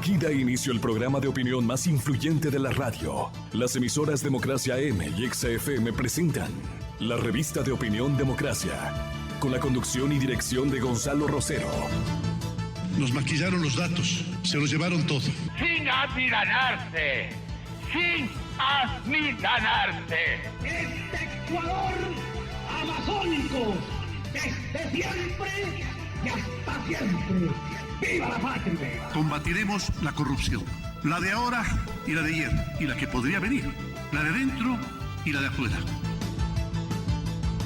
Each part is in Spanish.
Aquí da inicio el programa de opinión más influyente de la radio. Las emisoras Democracia M y XFM presentan la revista de opinión Democracia, con la conducción y dirección de Gonzalo Rosero. Nos maquillaron los datos, se los llevaron todo. Sin amilanarse, sin amilanarse. Este Ecuador amazónico, desde siempre y hasta siempre. ¡Viva la patria! Combatiremos la corrupción, la de ahora y la de ayer, y la que podría venir, la de dentro y la de afuera.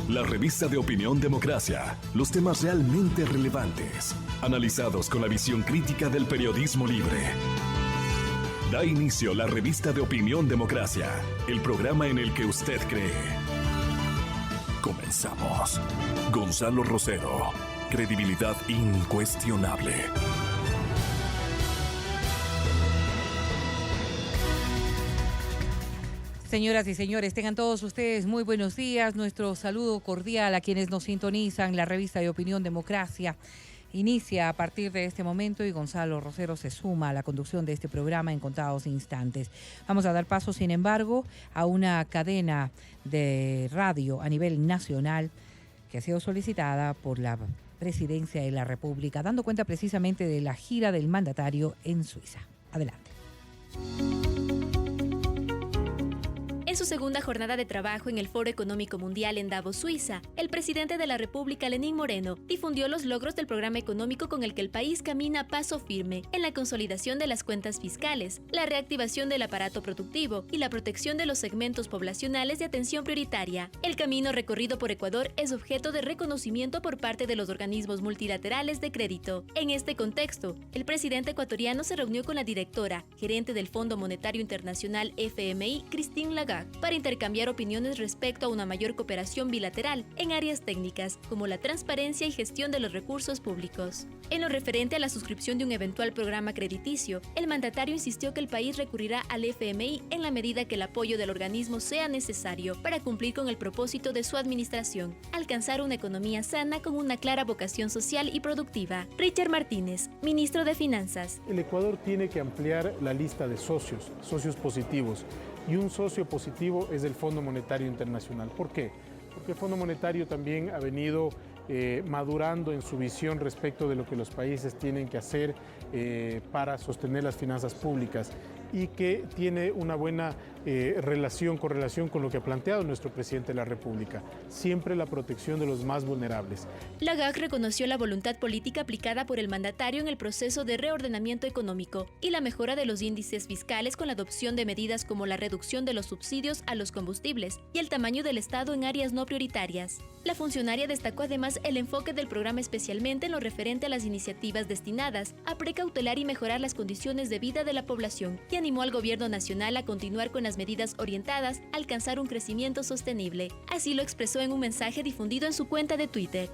La revista de opinión Democracia, los temas realmente relevantes, analizados con la visión crítica del periodismo libre. Da inicio la revista de opinión Democracia, el programa en el que usted cree. Comenzamos. Gonzalo Rosero, credibilidad incuestionable. Señoras y señores, tengan todos ustedes muy buenos días. Nuestro saludo cordial a quienes nos sintonizan. La revista de opinión Democracia inicia a partir de este momento y Gonzalo Rosero se suma a la conducción de este programa en contados instantes. Vamos a dar paso, sin embargo, a una cadena de radio a nivel nacional que ha sido solicitada por la Presidencia de la República, dando cuenta precisamente de la gira del mandatario en Suiza. Adelante. En su segunda jornada de trabajo en el Foro Económico Mundial en Davos, Suiza, el presidente de la República, Lenín Moreno, difundió los logros del programa económico con el que el país camina a paso firme en la consolidación de las cuentas fiscales, la reactivación del aparato productivo y la protección de los segmentos poblacionales de atención prioritaria. El camino recorrido por Ecuador es objeto de reconocimiento por parte de los organismos multilaterales de crédito. En este contexto, el presidente ecuatoriano se reunió con la directora, gerente del Fondo Monetario Internacional FMI, Christine Lagarde, para intercambiar opiniones respecto a una mayor cooperación bilateral en áreas técnicas como la transparencia y gestión de los recursos públicos. En lo referente a la suscripción de un eventual programa crediticio, el mandatario insistió que el país recurrirá al FMI en la medida que el apoyo del organismo sea necesario para cumplir con el propósito de su administración, alcanzar una economía sana con una clara vocación social y productiva. Richard Martínez, ministro de Finanzas. El Ecuador tiene que ampliar la lista de socios positivos. Y un socio positivo es el Fondo Monetario Internacional. ¿Por qué? Porque el Fondo Monetario también ha venido madurando en su visión respecto de lo que los países tienen que hacer para sostener las finanzas públicas y que tiene una buena correlación con lo que ha planteado nuestro presidente de la República, siempre la protección de los más vulnerables. Lagarde reconoció la voluntad política aplicada por el mandatario en el proceso de reordenamiento económico y la mejora de los índices fiscales con la adopción de medidas como la reducción de los subsidios a los combustibles y el tamaño del Estado en áreas no prioritarias. La funcionaria destacó además el enfoque del programa especialmente en lo referente a las iniciativas destinadas a precautelar y mejorar las condiciones de vida de la población y animó al gobierno nacional a continuar con las medidas orientadas a alcanzar un crecimiento sostenible. Así lo expresó en un mensaje difundido en su cuenta de Twitter.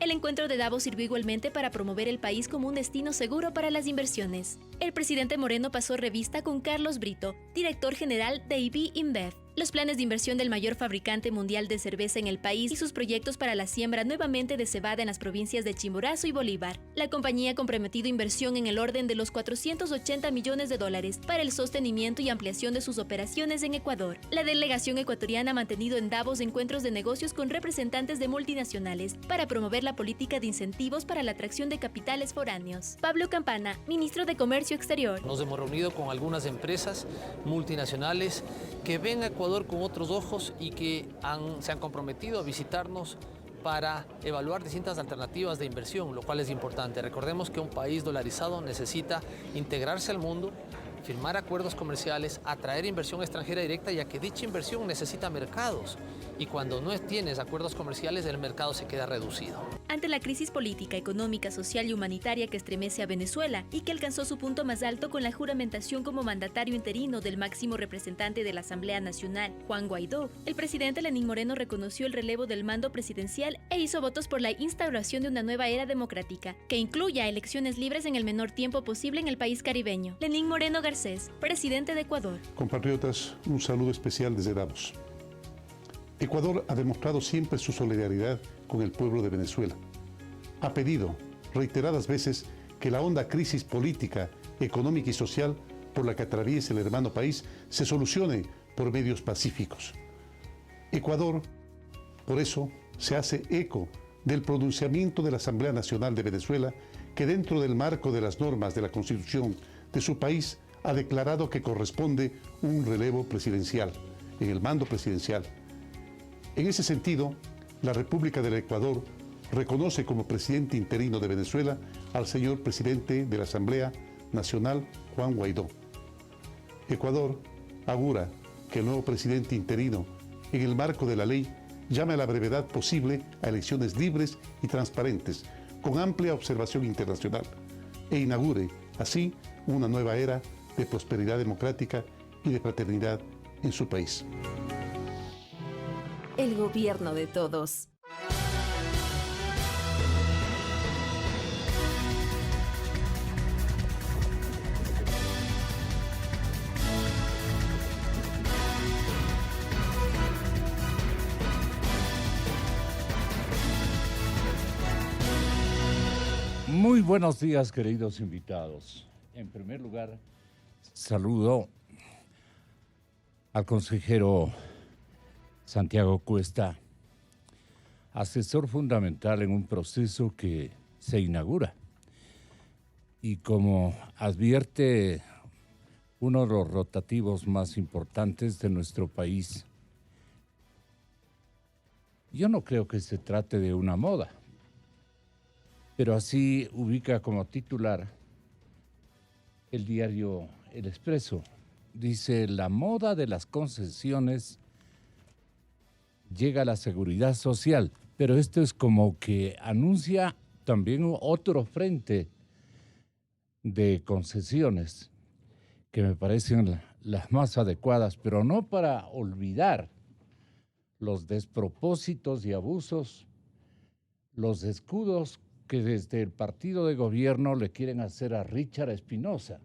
El encuentro de Davos sirvió igualmente para promover el país como un destino seguro para las inversiones. El presidente Moreno pasó revista con Carlos Brito, director general de AB InBev, los planes de inversión del mayor fabricante mundial de cerveza en el país y sus proyectos para la siembra nuevamente de cebada en las provincias de Chimborazo y Bolívar. La compañía ha comprometido inversión en el orden de los $480 millones para el sostenimiento y ampliación de sus operaciones en Ecuador. La delegación ecuatoriana ha mantenido en Davos encuentros de negocios con representantes de multinacionales para promover la política de incentivos para la atracción de capitales foráneos. Pablo Campana, ministro de Comercio Exterior. Nos hemos reunido con algunas empresas multinacionales que ven a Ecuador con otros ojos y que se han comprometido a visitarnos para evaluar distintas alternativas de inversión, lo cual es importante. Recordemos que un país dolarizado necesita integrarse al mundo, firmar acuerdos comerciales, atraer inversión extranjera directa, ya que dicha inversión necesita mercados. Y cuando no tienes acuerdos comerciales, el mercado se queda reducido. Ante la crisis política, económica, social y humanitaria que estremece a Venezuela y que alcanzó su punto más alto con la juramentación como mandatario interino del máximo representante de la Asamblea Nacional, Juan Guaidó, el presidente Lenín Moreno reconoció el relevo del mando presidencial e hizo votos por la instauración de una nueva era democrática, que incluya elecciones libres en el menor tiempo posible en el país caribeño. Lenín Moreno Garcés, presidente de Ecuador. Compatriotas, un saludo especial desde Davos. Ecuador ha demostrado siempre su solidaridad con el pueblo de Venezuela. Ha pedido reiteradas veces que la honda crisis política económica y social por la que atraviesa el hermano país se solucione por medios pacíficos. Ecuador, por eso, se hace eco del pronunciamiento de la Asamblea Nacional de Venezuela, que dentro del marco de las normas de la Constitución de su país ha declarado que corresponde un relevo presidencial, en el mando presidencial. En ese sentido, la República del Ecuador reconoce como presidente interino de Venezuela al señor presidente de la Asamblea Nacional, Juan Guaidó. Ecuador augura que el nuevo presidente interino, en el marco de la ley, llame a la brevedad posible a elecciones libres y transparentes, con amplia observación internacional, e inaugure, así, una nueva era de prosperidad democrática y de fraternidad en su país. El gobierno de todos. Muy buenos días, queridos invitados. En primer lugar, saludo al consejero Santiago Cuesta, asesor fundamental en un proceso que se inaugura. Y como advierte uno de los rotativos más importantes de nuestro país, yo no creo que se trate de una moda, pero así ubica como titular el diario El Expreso. Dice: la moda de las concesiones llega a la seguridad social, pero esto es como que anuncia también otro frente de concesiones que me parecen las más adecuadas, pero no para olvidar los despropósitos y abusos, los descuidos que desde el partido de gobierno le quieren hacer a Richard Espinosa.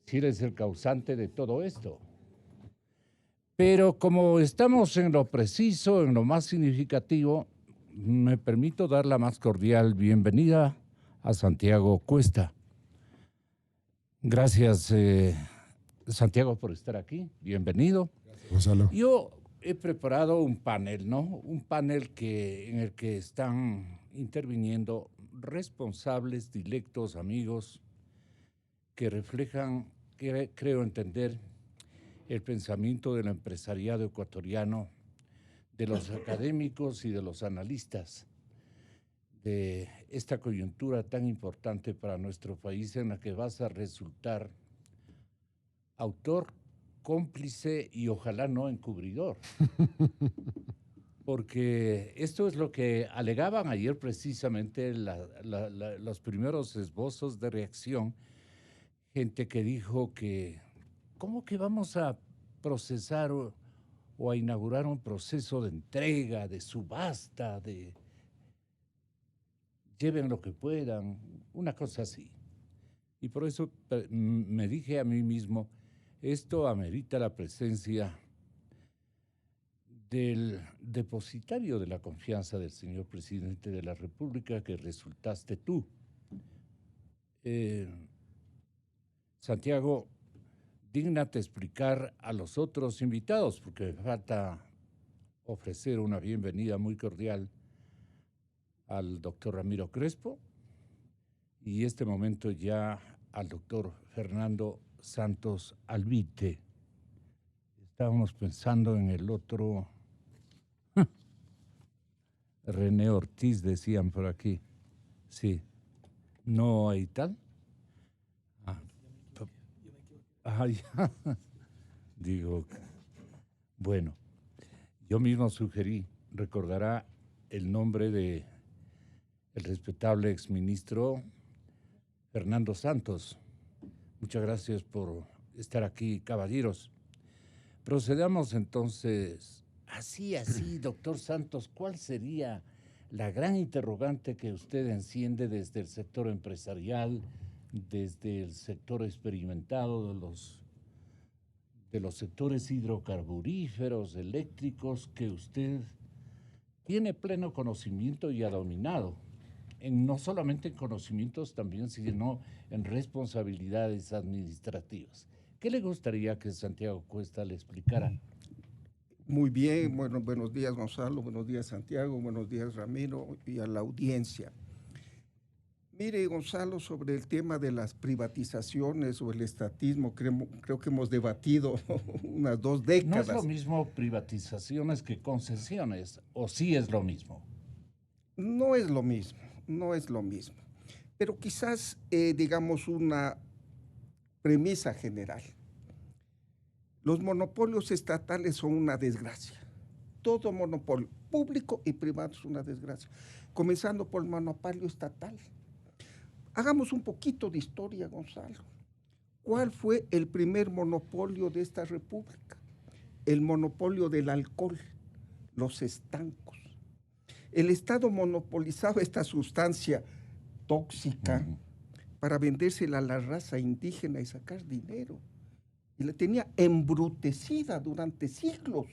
Si él es el causante de todo esto. Pero como estamos en lo preciso, en lo más significativo, me permito dar la más cordial bienvenida a Santiago Cuesta. Gracias, Santiago, por estar aquí. Bienvenido. Gracias, Gonzalo. Yo he preparado un panel, ¿no? Un panel en el que están interviniendo responsables, directos, amigos, que reflejan, creo entender, el pensamiento del empresariado ecuatoriano, de los académicos y de los analistas de esta coyuntura tan importante para nuestro país, en la que vas a resultar autor, cómplice y ojalá no encubridor. Porque esto es lo que alegaban ayer precisamente los primeros esbozos de reacción, gente que dijo que ¿cómo que vamos a procesar o a inaugurar un proceso de entrega, de subasta, de lleven lo que puedan, una cosa así? Y por eso me dije a mí mismo, esto amerita la presencia del depositario de la confianza del señor presidente de la República, que resultaste tú. Santiago, dígnate explicar a los otros invitados, porque me falta ofrecer una bienvenida muy cordial al doctor Ramiro Crespo y este momento ya al doctor Fernando Santos Albite. Estábamos pensando en el otro... René Ortiz, decían por aquí. Sí. ¿No hay tal? Ya. Digo, bueno, yo mismo sugerí, recordará el nombre de el respetable exministro Fernando Santos. Muchas gracias por estar aquí, caballeros. Procedamos entonces... Así, doctor Santos, ¿cuál sería la gran interrogante que usted enciende desde el sector empresarial, desde el sector experimentado de los sectores hidrocarburíferos, eléctricos, que usted tiene pleno conocimiento y ha dominado no solamente en conocimientos también, sino en responsabilidades administrativas. ¿Qué le gustaría que Santiago Cuesta le explicara? Muy bien, bueno, buenos días Gonzalo, buenos días Santiago, buenos días Ramiro y a la audiencia. Mire Gonzalo, sobre el tema de las privatizaciones o el estatismo, creo que hemos debatido unas 2 décadas. ¿No es lo mismo privatizaciones que concesiones o sí es lo mismo? No es lo mismo, no es lo mismo, pero quizás digamos una premisa general. Los monopolios estatales son una desgracia. Todo monopolio, público y privado, es una desgracia. Comenzando por el monopolio estatal. Hagamos un poquito de historia, Gonzalo. ¿Cuál fue el primer monopolio de esta república? El monopolio del alcohol, los estancos. El Estado monopolizaba esta sustancia tóxica para vendérsela a la raza indígena y sacar dinero. Y la tenía embrutecida durante siglos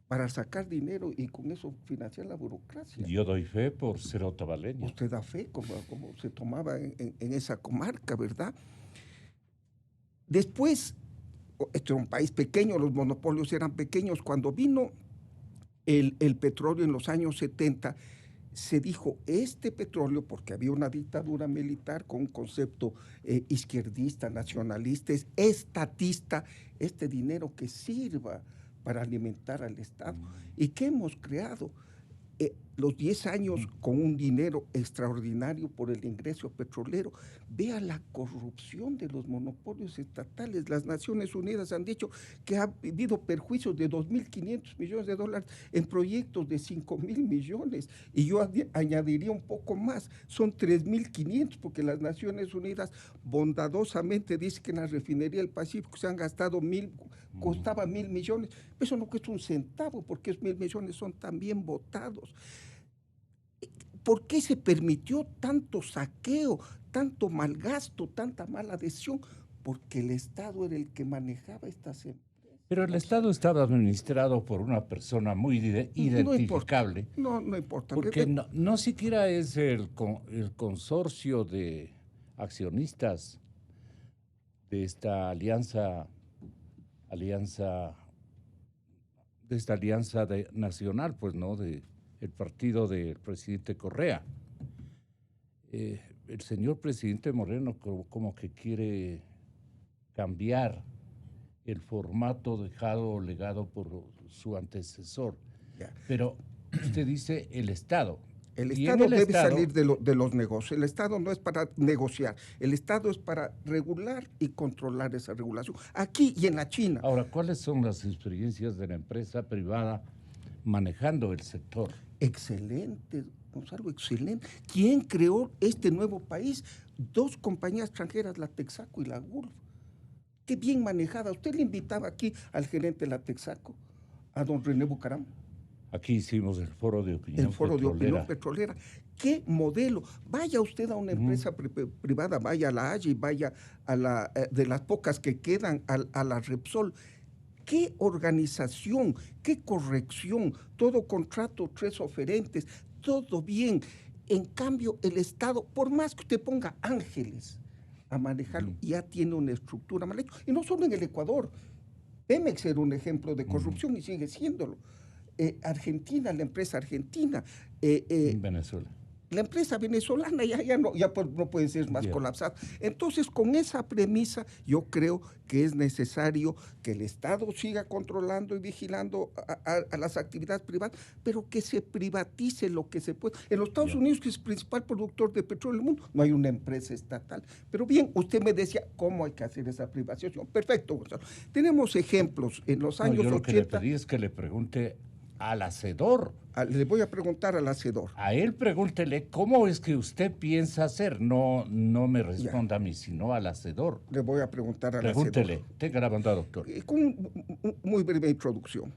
para sacar dinero y con eso financiar la burocracia. Yo doy fe por ser otavaleño. Usted da fe como se tomaba en esa comarca, ¿verdad? Después, este era un país pequeño, los monopolios eran pequeños. Cuando vino el petróleo en los años 70, se dijo, este petróleo, porque había una dictadura militar con un concepto izquierdista, nacionalista, es estatista, este dinero que sirva para alimentar al Estado. ¿Y qué hemos creado? Los 10 años con un dinero extraordinario por el ingreso petrolero. Vea la corrupción de los monopolios estatales. Las Naciones Unidas han dicho que ha habido perjuicios de 2.500 millones de dólares en proyectos de 5.000 millones. Y yo añadiría un poco más, son 3.500, porque las Naciones Unidas bondadosamente dicen que en la refinería del Pacífico se han gastado costaba 1.000 millones. Eso no cuesta un centavo, porque esos 1.000 millones son también votados. ¿Por qué se permitió tanto saqueo, tanto malgasto, tanta mala adhesión? Porque el Estado era el que manejaba estas empresas. Pero el Estado estaba administrado por una persona muy identificable. No importa. Porque no siquiera es el consorcio de accionistas de esta alianza nacional, pues, ¿no? El partido del presidente Correa. El señor presidente Moreno como que quiere cambiar el formato legado por su antecesor. Ya. Pero usted dice el Estado. El Estado debe salir de los negocios. El Estado no es para negociar. El Estado es para regular y controlar esa regulación. Aquí y en la China. Ahora, ¿cuáles son las experiencias de la empresa privada manejando el sector? Excelente, Gonzalo, excelente. ¿Quién creó este nuevo país? 2 compañías extranjeras, la Texaco y la Gulf. Qué bien manejada. Usted le invitaba aquí al gerente de la Texaco, a don René Bucaram. Aquí hicimos el foro de opinión petrolera. El foro de opinión petrolera. ¿Qué modelo? Vaya usted a una empresa privada, vaya a la AGI, vaya a la de las pocas que quedan, a la Repsol. ¿Qué organización? ¿Qué corrección? Todo contrato, 3 oferentes, todo bien. En cambio, el Estado, por más que usted ponga ángeles a manejarlo, ya tiene una estructura mal hecha. Y no solo en el Ecuador. Pemex era un ejemplo de corrupción y sigue siéndolo. Argentina, la empresa argentina. Venezuela. La empresa venezolana ya no puede ser más colapsada. Entonces, con esa premisa, yo creo que es necesario que el Estado siga controlando y vigilando a las actividades privadas, pero que se privatice lo que se puede. En los Estados Unidos, que es el principal productor de petróleo del mundo, no hay una empresa estatal. Pero bien, usted me decía, ¿cómo hay que hacer esa privatización? Perfecto, Gonzalo. Tenemos ejemplos en los años 80. Yo lo que le pedí es que le pregunte al hacedor. Le voy a preguntar al hacedor. A él pregúntele cómo es que usted piensa hacer. No me responda a mí, sino al hacedor. Le voy a preguntar al hacedor. Pregúntele. Tenga la bondad, doctor. Con muy breve introducción.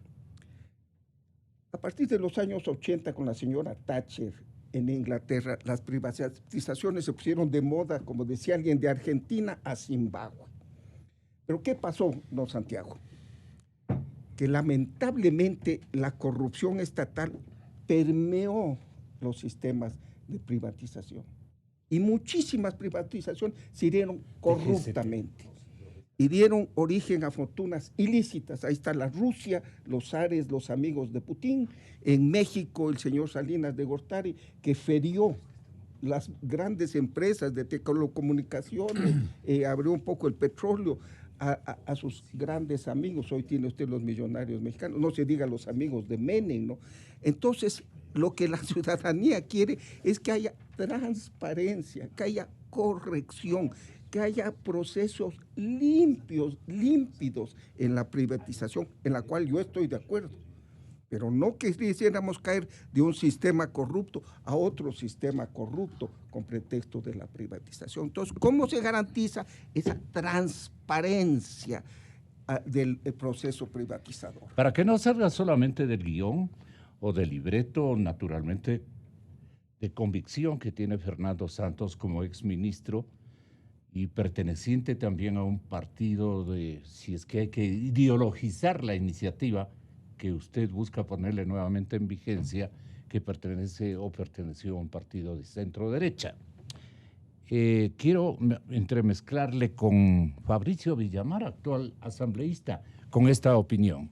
A partir de los años 80, con la señora Thatcher en Inglaterra, las privatizaciones se pusieron de moda, como decía alguien, de Argentina a Zimbabue. Pero ¿qué pasó, don Santiago? Que lamentablemente la corrupción estatal permeó los sistemas de privatización. Y muchísimas privatizaciones se dieron corruptamente. Y dieron origen a fortunas ilícitas. Ahí está la Rusia, los zares, los amigos de Putin. En México, el señor Salinas de Gortari, que ferió las grandes empresas de telecomunicaciones, abrió un poco el petróleo a sus grandes amigos. Hoy tiene usted los millonarios mexicanos, no se diga los amigos de Menem, ¿no? Entonces, lo que la ciudadanía quiere es que haya transparencia, que haya corrección, que haya procesos límpidos en la privatización, en la cual yo estoy de acuerdo. Pero no que quisiéramos caer de un sistema corrupto a otro sistema corrupto con pretexto de la privatización. Entonces, ¿cómo se garantiza esa transparencia del proceso privatizador? Para que no salga solamente del guión o del libreto, naturalmente, de convicción que tiene Fernando Santos como exministro y perteneciente también a un partido de, si es que hay que ideologizar la iniciativa que usted busca ponerle nuevamente en vigencia, que pertenece o perteneció a un partido de centro-derecha. Quiero entremezclarle con Fabricio Villamar, actual asambleísta, con esta opinión.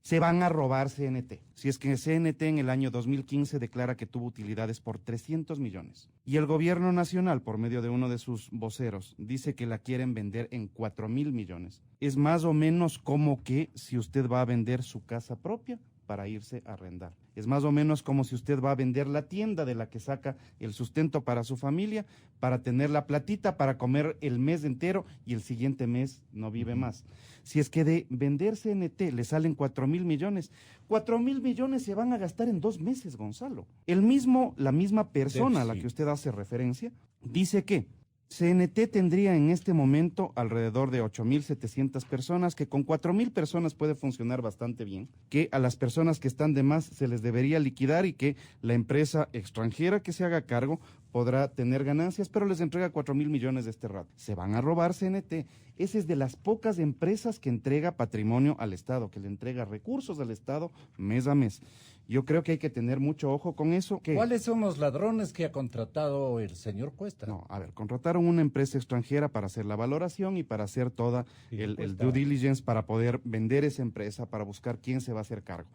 Se van a robar CNT. Si es que CNT en el año 2015 declara que tuvo utilidades por 300 millones. Y el gobierno nacional, por medio de uno de sus voceros, dice que la quieren vender en 4,000 millones. Es más o menos como que si usted va a vender su casa propia para irse a arrendar. Es más o menos como si usted va a vender la tienda de la que saca el sustento para su familia, para tener la platita para comer el mes entero y el siguiente mes no vive más. Si es que de vender CNT le salen 4,000 millones, 4,000 millones se van a gastar en 2 meses, Gonzalo. La misma persona a la que usted hace referencia dice que CNT tendría en este momento alrededor de 8,700 personas, que con 4,000 personas puede funcionar bastante bien, que a las personas que están de más se les debería liquidar y que la empresa extranjera que se haga cargo podrá tener ganancias, pero les entrega 4,000 millones de este rato. Se van a robar CNT. Esa es de las pocas empresas que entrega patrimonio al Estado, que le entrega recursos al Estado mes a mes. Yo creo que hay que tener mucho ojo con eso. ¿Cuáles son los ladrones que ha contratado el señor Cuesta? No, a ver, contrataron una empresa extranjera para hacer la valoración y para hacer toda el due diligence para poder vender esa empresa, para buscar quién se va a hacer cargo.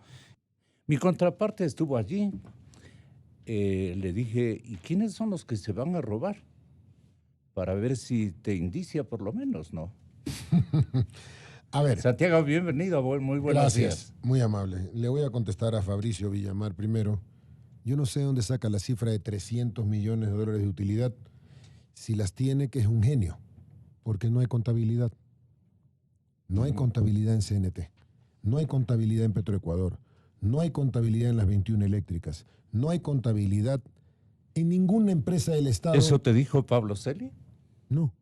Mi contraparte estuvo allí. Le dije, ¿y quiénes son los que se van a robar? Para ver si te indicia por lo menos, ¿no? A ver. Santiago, bienvenido, muy buenos días. Gracias, muy amable. Le voy a contestar a Fabricio Villamar primero. Yo no sé dónde saca la cifra de 300 millones de dólares de utilidad. Si las tiene, que es un genio, porque no hay contabilidad. No hay contabilidad en CNT, no hay contabilidad en Petroecuador, no hay contabilidad en las 21 eléctricas, no hay contabilidad en ninguna empresa del Estado. ¿Eso te dijo Pablo Celi? No.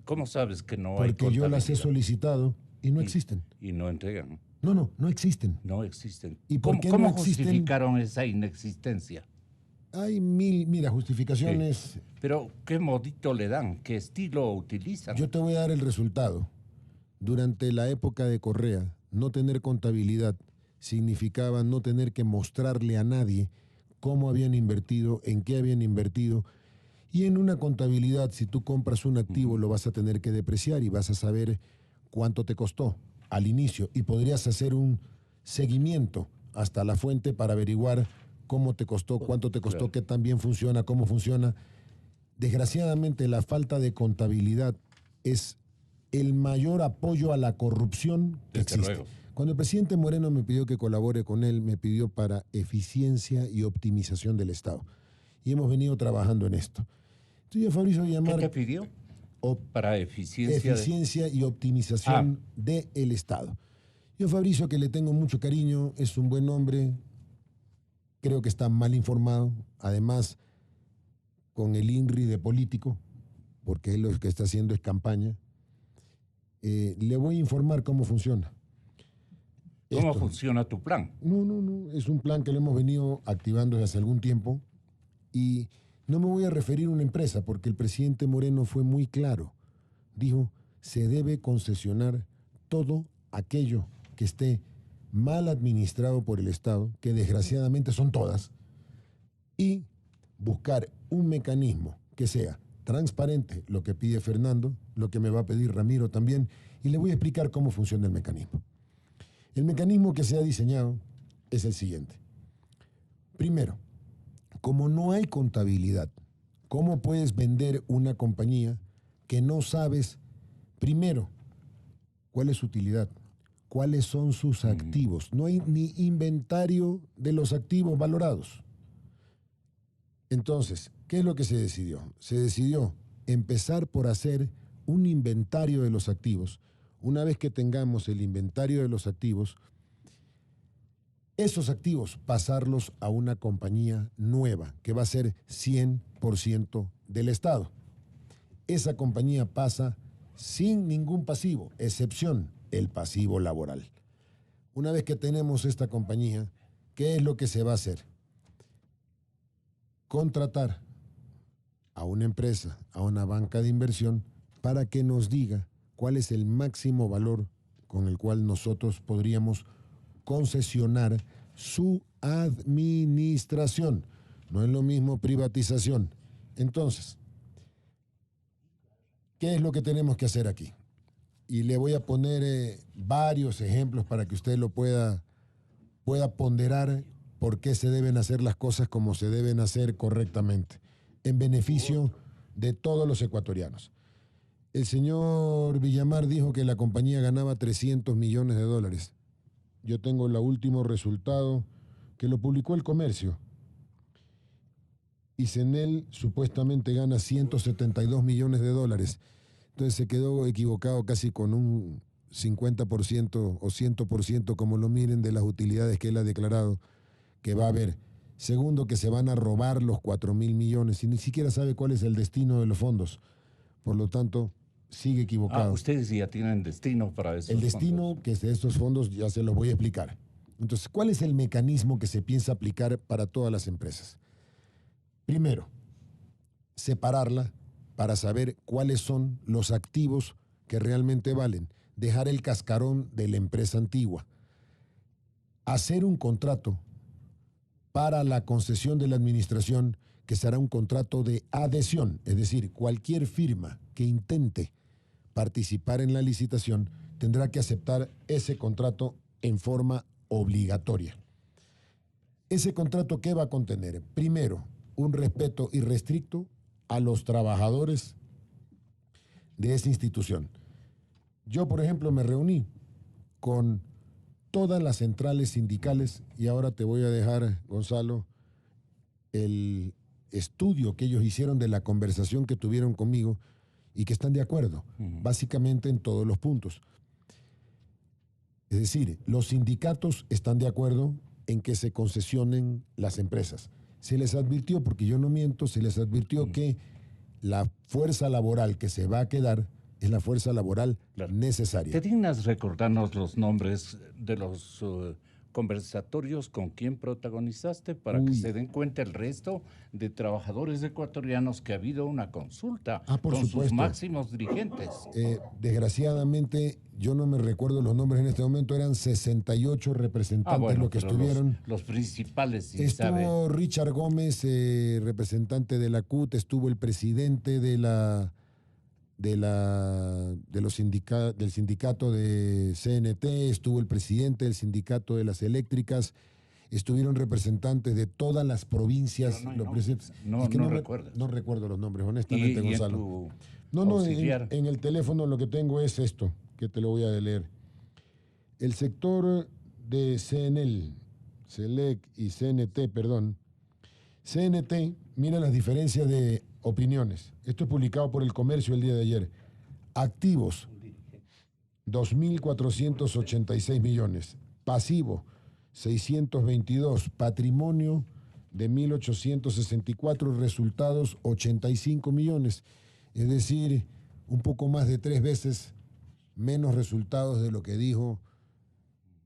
¿Cómo sabes que no hay contabilidad? Porque yo las he solicitado y no existen. Y no entregan. No existen. No existen. ¿Y por qué ¿Cómo no existen? justificaron esa inexistencia? Hay justificaciones. Sí. Pero, ¿qué modito le dan? ¿Qué estilo utilizan? Yo te voy a dar el resultado. Durante la época de Correa, no tener contabilidad significaba no tener que mostrarle a nadie cómo habían invertido, en qué habían invertido. Y en una contabilidad, si tú compras un activo, lo vas a tener que depreciar y vas a saber cuánto te costó al inicio. Y podrías hacer un seguimiento hasta la fuente para averiguar cómo te costó, cuánto te costó, qué tan bien funciona, cómo funciona. Desgraciadamente, la falta de contabilidad es el mayor apoyo a la corrupción que existe. Luego. Cuando el presidente Moreno me pidió que colabore con él, me pidió para eficiencia y optimización del Estado. Y hemos venido trabajando en esto. Entonces, Fabricio Villamar, ¿qué te pidió? Para eficiencia y optimización del Estado. Yo, Fabricio, que le tengo mucho cariño, es un buen hombre, creo que está mal informado, además con el INRI de político, porque él lo que está haciendo es campaña. Le voy a informar cómo funciona. ¿Cómo funciona tu plan? No, es un plan que lo hemos venido activando desde hace algún tiempo y no me voy a referir a una empresa porque el presidente Moreno fue muy claro. Dijo, se debe concesionar todo aquello que esté mal administrado por el Estado, que desgraciadamente son todas, y buscar un mecanismo que sea transparente, lo que pide Fernando, lo que me va a pedir Ramiro también, y le voy a explicar cómo funciona el mecanismo. El mecanismo que se ha diseñado es el siguiente. Primero, como no hay contabilidad, ¿cómo puedes vender una compañía que no sabes, primero, cuál es su utilidad, cuáles son sus activos? No hay ni inventario de los activos valorados. Entonces, ¿qué es lo que se decidió? Se decidió empezar por hacer un inventario de los activos. Una vez que tengamos el inventario de los activos, esos activos pasarlos a una compañía nueva, que va a ser 100% del Estado. Esa compañía pasa sin ningún pasivo, excepción el pasivo laboral. Una vez que tenemos esta compañía, ¿qué es lo que se va a hacer? Contratar a una empresa, a una banca de inversión, para que nos diga cuál es el máximo valor con el cual nosotros podríamos concesionar su administración. No es lo mismo privatización. Entonces, ¿qué es lo que tenemos que hacer aquí? Y le voy a poner varios ejemplos para que usted lo pueda ponderar por qué se deben hacer las cosas como se deben hacer correctamente, en beneficio de todos los ecuatorianos. El señor Villamar dijo que la compañía ganaba 300 millones de dólares. Yo tengo el último resultado que lo publicó El Comercio. Y Cenel supuestamente gana 172 millones de dólares. Entonces se quedó equivocado casi con un 50% o 100%, como lo miren, de las utilidades que él ha declarado que va a haber. Segundo, que se van a robar los 4.000 millones y ni siquiera sabe cuál es el destino de los fondos. Por lo tanto, sigue equivocado. Ustedes ya tienen destino para esos fondos. El destino que es de estos fondos ya se los voy a explicar. Entonces, ¿cuál es el mecanismo que se piensa aplicar para todas las empresas? Primero, separarla para saber cuáles son los activos que realmente valen. Dejar el cascarón de la empresa antigua. Hacer un contrato para la concesión de la administración que será un contrato de adhesión, es decir, cualquier firma que intente participar en la licitación tendrá que aceptar ese contrato en forma obligatoria. ¿Ese contrato qué va a contener? Primero, un respeto irrestricto a los trabajadores de esa institución. Yo, por ejemplo, me reuní con todas las centrales sindicales y ahora te voy a dejar, Gonzalo, el estudio que ellos hicieron de la conversación que tuvieron conmigo y que están de acuerdo, básicamente en todos los puntos. Es decir, los sindicatos están de acuerdo en que se concesionen las empresas. Se les advirtió, porque yo no miento, se les advirtió que la fuerza laboral que se va a quedar es la fuerza laboral necesaria. ¿Te dignas recordarnos los nombres de los conversatorios con quien protagonizaste para que se den cuenta el resto de trabajadores ecuatorianos que ha habido una consulta por con supuesto. sus máximos dirigentes? Desgraciadamente, yo no me recuerdo los nombres en este momento, eran 68 representantes los que estuvieron. Los principales, sí. Estuvo Richard Gómez, representante de la CUT, estuvo el presidente del sindicato de CNT, estuvo el presidente del sindicato de las eléctricas, estuvieron representantes de todas las provincias. No recuerdo. No recuerdo los nombres, honestamente, Gonzalo. En el teléfono lo que tengo es esto, que te lo voy a leer. El sector de CNL, CELEC y CNT, perdón. CNT, mira las diferencias de opiniones. Esto es publicado por El Comercio el día de ayer. Activos, 2.486 millones. Pasivo, 622. Patrimonio de 1.864. Resultados, 85 millones. Es decir, un poco más de 3 veces menos resultados de lo que dijo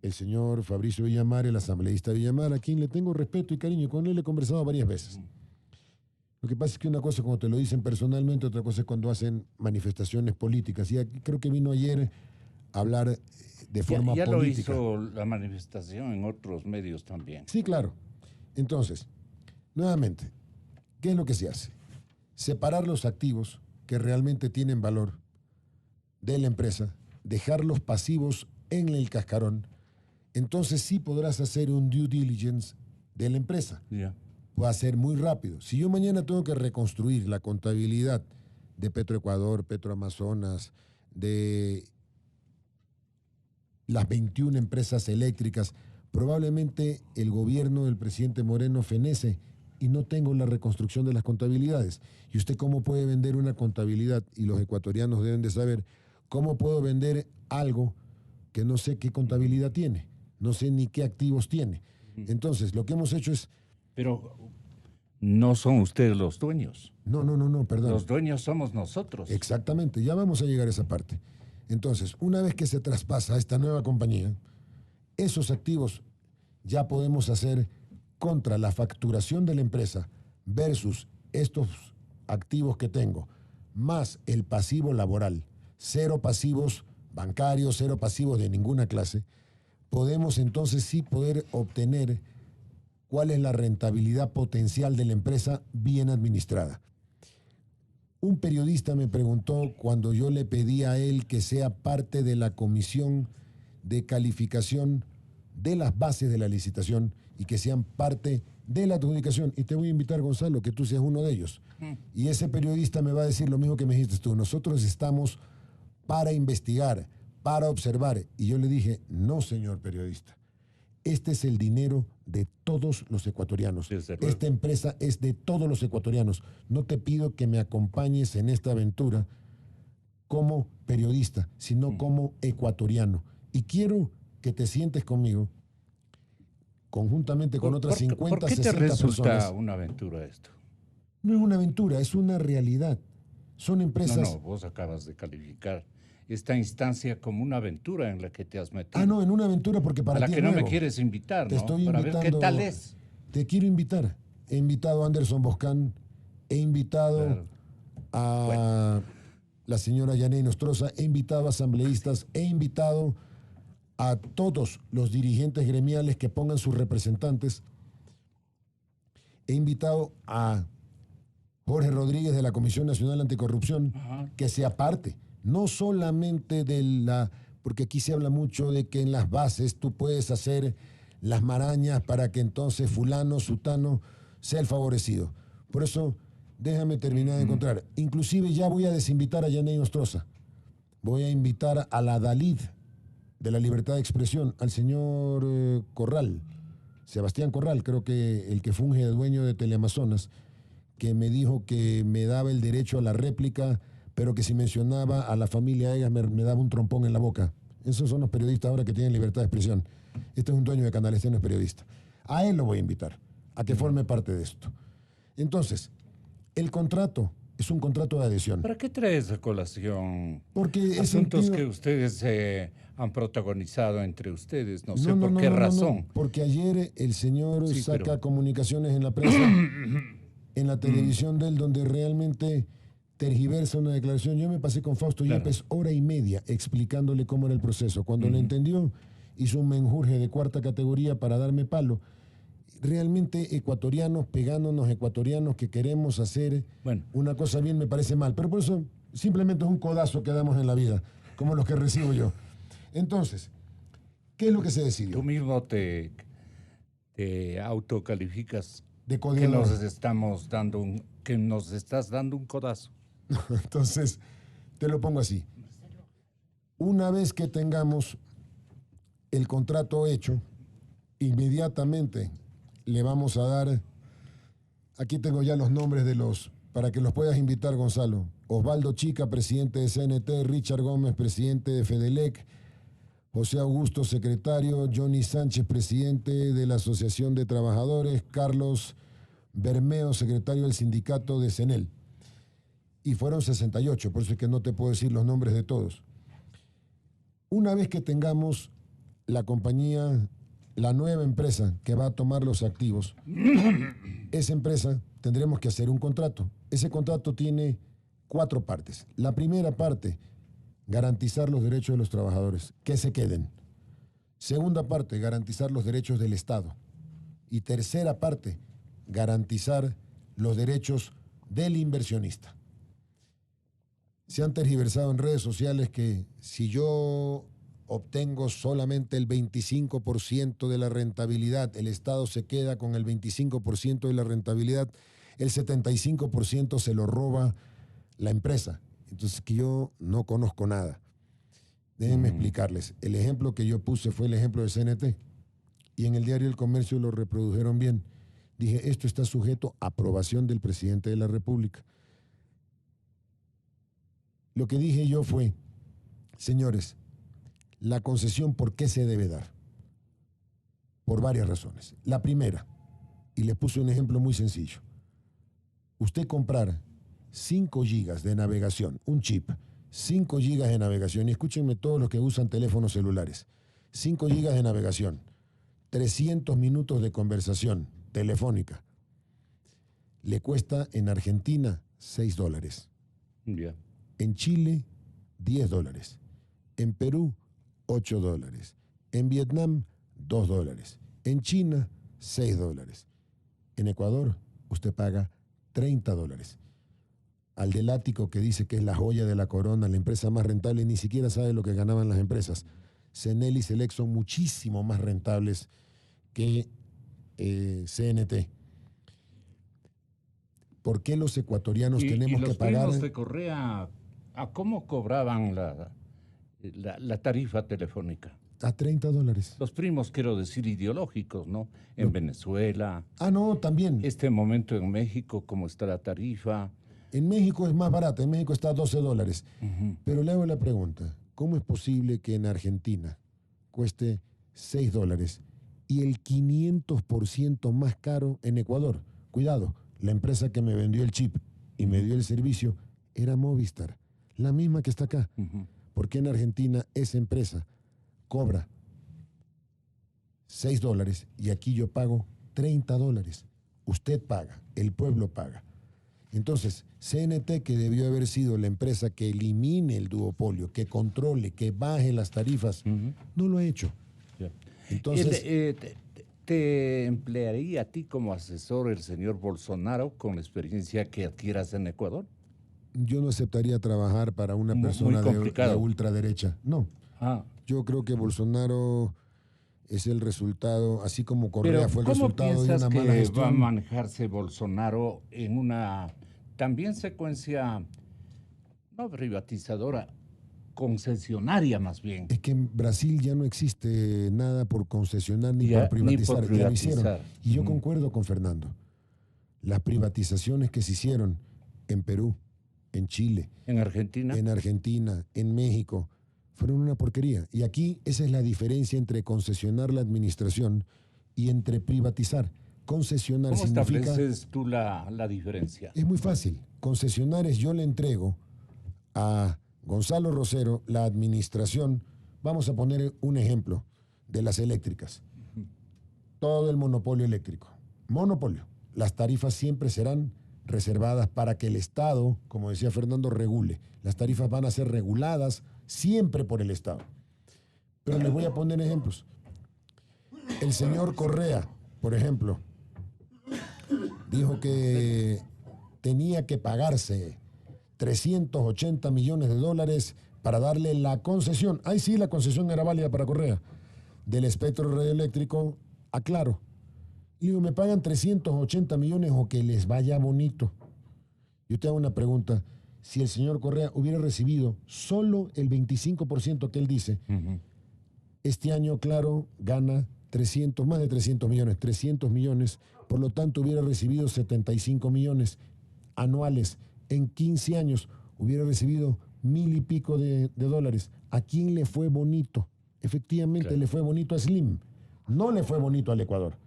el señor Fabricio Villamar, el asambleísta Villamar, a quien le tengo respeto y cariño. Con él he conversado varias veces. Lo que pasa es que una cosa es cuando te lo dicen personalmente, otra cosa es cuando hacen manifestaciones políticas. Y aquí creo que vino ayer a hablar de forma ya política. Ya lo hizo la manifestación en otros medios también. Sí, claro. Entonces, nuevamente, ¿qué es lo que se hace? Separar los activos que realmente tienen valor de la empresa, dejar los pasivos en el cascarón, entonces sí podrás hacer un due diligence de la empresa. Va a ser muy rápido. Si yo mañana tengo que reconstruir la contabilidad de Petroecuador, Petroamazonas, de las 21 empresas eléctricas, probablemente el gobierno del presidente Moreno fenece y no tengo la reconstrucción de las contabilidades. ¿Y usted cómo puede vender una contabilidad? Y los ecuatorianos deben de saber cómo puedo vender algo que no sé qué contabilidad tiene, no sé ni qué activos tiene. Entonces, lo que hemos hecho es... Pero no son ustedes los dueños. No, perdón. Los dueños somos nosotros. Exactamente, ya vamos a llegar a esa parte. Entonces, una vez que se traspasa a esta nueva compañía, esos activos ya podemos hacer contra la facturación de la empresa versus estos activos que tengo, más el pasivo laboral, cero pasivos bancarios, cero pasivos de ninguna clase, podemos entonces sí poder obtener cuál es la rentabilidad potencial de la empresa bien administrada. Un periodista me preguntó cuando yo le pedí a él que sea parte de la comisión de calificación de las bases de la licitación y que sean parte de la adjudicación. Y te voy a invitar, Gonzalo, que tú seas uno de ellos. Y ese periodista me va a decir lo mismo que me dijiste tú. Nosotros estamos para investigar, para observar. Y yo le dije, no, señor periodista. Este es el dinero de todos los ecuatorianos. Esta empresa es de todos los ecuatorianos. No te pido que me acompañes en esta aventura como periodista, sino como ecuatoriano. Y quiero que te sientes conmigo, conjuntamente con otras 50, ¿por qué 60 te resulta personas. una aventura esto? No es una aventura, es una realidad. Son empresas... No, vos acabas de calificar esta instancia como una aventura en la que te has metido. Ah, no, en una aventura porque para a ti la que es no nuevo. me quieres invitar, Te ¿no? estoy Para invitando, ver qué tal es. Te quiero invitar. He invitado a Anderson Boscan, he invitado a la señora Yaney Nostroza, he invitado a asambleístas, he invitado a todos los dirigentes gremiales que pongan sus representantes. He invitado a Jorge Rodríguez de la Comisión Nacional Anticorrupción, que sea parte, no solamente de la... Porque aquí se habla mucho de que en las bases tú puedes hacer las marañas para que entonces fulano, sutano, sea el favorecido. Por eso, déjame terminar de encontrar. Inclusive ya voy a desinvitar a Yaney Nostroza. Voy a invitar a la Dalid de la Libertad de Expresión, al señor Corral, Sebastián Corral, creo que el que funge de dueño de Teleamazonas, que me dijo que me daba el derecho a la réplica, pero que si mencionaba a la familia Egas me daba un trompón en la boca. Esos son los periodistas ahora que tienen libertad de expresión. Este es un dueño de Canal, este no es periodista. A él lo voy a invitar, a que forme parte de esto. Entonces, el contrato es un contrato de adhesión. ¿Para qué traes a colación porque asuntos que ustedes han protagonizado entre ustedes? No sé por qué razón. No, porque ayer el señor saca pero... comunicaciones en la prensa, en la televisión de él, donde realmente tergiversa una declaración. Yo me pasé con Fausto Yepes hora y media explicándole cómo era el proceso. Cuando lo entendió, hizo un menjurje de cuarta categoría para darme palo. Realmente ecuatorianos, pegándonos ecuatorianos que queremos hacer una cosa bien, me parece mal. Pero por eso simplemente es un codazo que damos en la vida, como los que recibo yo. Entonces, ¿qué es lo que se decidió? Tú mismo te autocalificas de que nos estás dando un codazo. Entonces, te lo pongo así. Una vez que tengamos el contrato hecho, inmediatamente le vamos a dar, aquí tengo ya los nombres de los, para que los puedas invitar, Gonzalo. Osvaldo Chica, presidente de CNT, Richard Gómez, presidente de Fedelec, José Augusto, secretario, Johnny Sánchez, presidente de la Asociación de Trabajadores, Carlos Bermeo, secretario del sindicato de CENEL. Y fueron 68, por eso es que no te puedo decir los nombres de todos. Una vez que tengamos la compañía, la nueva empresa que va a tomar los activos, esa empresa tendremos que hacer un contrato. Ese contrato tiene 4 partes. La primera parte, garantizar los derechos de los trabajadores, que se queden. Segunda parte, garantizar los derechos del Estado. Y tercera parte, garantizar los derechos del inversionista. Se han tergiversado en redes sociales que si yo obtengo solamente el 25% de la rentabilidad, el Estado se queda con el 25% de la rentabilidad, el 75% se lo roba la empresa. Entonces, que yo no conozco nada. Déjenme explicarles. El ejemplo que yo puse fue el ejemplo de CNT. Y en el diario El Comercio lo reprodujeron bien. Dije, esto está sujeto a aprobación del presidente de la República. Lo que dije yo fue, señores, la concesión, ¿por qué se debe dar? Por varias razones. La primera, y les puse un ejemplo muy sencillo. Usted comprar 5 gigas de navegación, un chip, 5 gigas de navegación, y escúchenme todos los que usan teléfonos celulares, 5 gigas de navegación, 300 minutos de conversación telefónica, le cuesta en Argentina $6. Yeah. En Chile, $10. En Perú, $8. En Vietnam, $2. En China, $6. En Ecuador, usted paga $30. Al del ático que dice que es la joya de la corona, la empresa más rentable, ni siquiera sabe lo que ganaban las empresas. Cenel y Select son muchísimo más rentables que CNT. ¿Por qué los ecuatorianos tenemos que pagar? Los primos de Correa, ¿a cómo cobraban la tarifa telefónica? A $30. Los primos, quiero decir, ideológicos, ¿no? En Venezuela. Ah, no, también. Este momento en México, ¿cómo está la tarifa? En México es más barata, en México está a $12. Pero le hago la pregunta, ¿cómo es posible que en Argentina cueste $6 y el 500% más caro en Ecuador? Cuidado, la empresa que me vendió el chip y me dio el servicio era Movistar, la misma que está acá. ¿Por qué en Argentina esa empresa cobra $6 y aquí yo pago $30? Usted paga, el pueblo paga. Entonces, CNT, que debió haber sido la empresa que elimine el duopolio, que controle, que baje las tarifas, no lo ha hecho. Yeah. Entonces, ¿te emplearía a ti como asesor el señor Bolsonaro con la experiencia que adquieras en Ecuador? Yo no aceptaría trabajar para una persona de ultraderecha. No. Yo creo que Bolsonaro es el resultado, así como Correa fue el resultado de una mala gestión. ¿Cómo va a manejarse Bolsonaro en una también secuencia no privatizadora, concesionaria más bien? Es que en Brasil ya no existe nada por concesionar ni por privatizar. Ya lo hicieron. Y yo concuerdo con Fernando. Las privatizaciones que se hicieron en Perú, en Chile, en Argentina, en México, fueron una porquería. Y aquí esa es la diferencia entre concesionar la administración y entre privatizar. Concesionar ¿Cómo significa... estableces tú la diferencia? Es muy fácil. Concesionar es yo le entrego a Gonzalo Rosero la administración. Vamos a poner un ejemplo de las eléctricas. Todo el monopolio eléctrico. Monopolio. Las tarifas siempre serán reservadas para que el Estado, como decía Fernando, regule. Las tarifas van a ser reguladas siempre por el Estado. Pero les voy a poner ejemplos. El señor Correa, por ejemplo, dijo que tenía que pagarse $380 millones para darle la concesión. Ahí sí, la concesión era válida para Correa. Del espectro radioeléctrico a Claro. Y digo, me pagan 380 millones o que les vaya bonito. Yo te hago una pregunta. Si el señor Correa hubiera recibido solo el 25% que él dice, este año, Claro, gana más de 300 millones, por lo tanto hubiera recibido 75 millones anuales. En 15 años hubiera recibido $1,000 y pico de dólares. ¿A quién le fue bonito? Efectivamente, le fue bonito a Slim. No le fue bonito al Ecuador.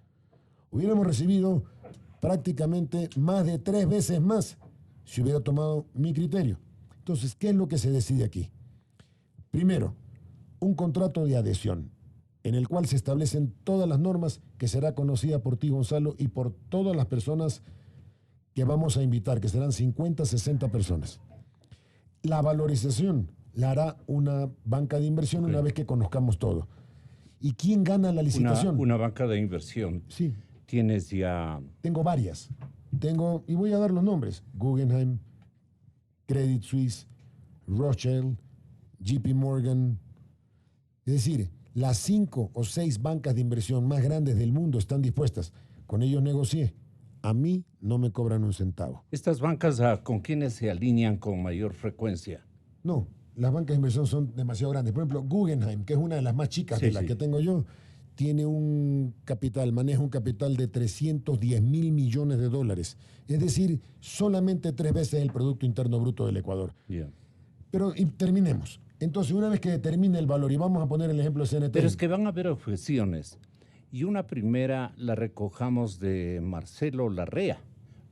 Hubiéramos recibido prácticamente más de 3 veces más si hubiera tomado mi criterio. Entonces, ¿qué es lo que se decide aquí? Primero, un contrato de adhesión en el cual se establecen todas las normas que será conocida por ti, Gonzalo, y por todas las personas que vamos a invitar, que serán 50, 60 personas. La valorización la hará una banca de inversión una vez que conozcamos todo. ¿Y quién gana la licitación? Una banca de inversión. Sí. ¿Tienes ya...? Tengo varias. Tengo, y voy a dar los nombres, Guggenheim, Credit Suisse, Rothschild, JP Morgan. Es decir, las 5 o 6 bancas de inversión más grandes del mundo están dispuestas. Con ellos negocié. A mí no me cobran un centavo. ¿Estas bancas con quiénes se alinean con mayor frecuencia? No, las bancas de inversión son demasiado grandes. Por ejemplo, Guggenheim, que es una de las más chicas de las que tengo yo, tiene un capital, maneja un capital de 310.000 millones de dólares. Es decir, solamente 3 veces el Producto Interno Bruto del Ecuador. Pero terminemos. Entonces, una vez que determine el valor, y vamos a poner el ejemplo de CNT. Pero es que van a haber objeciones. Y una primera la recojamos de Marcelo Larrea.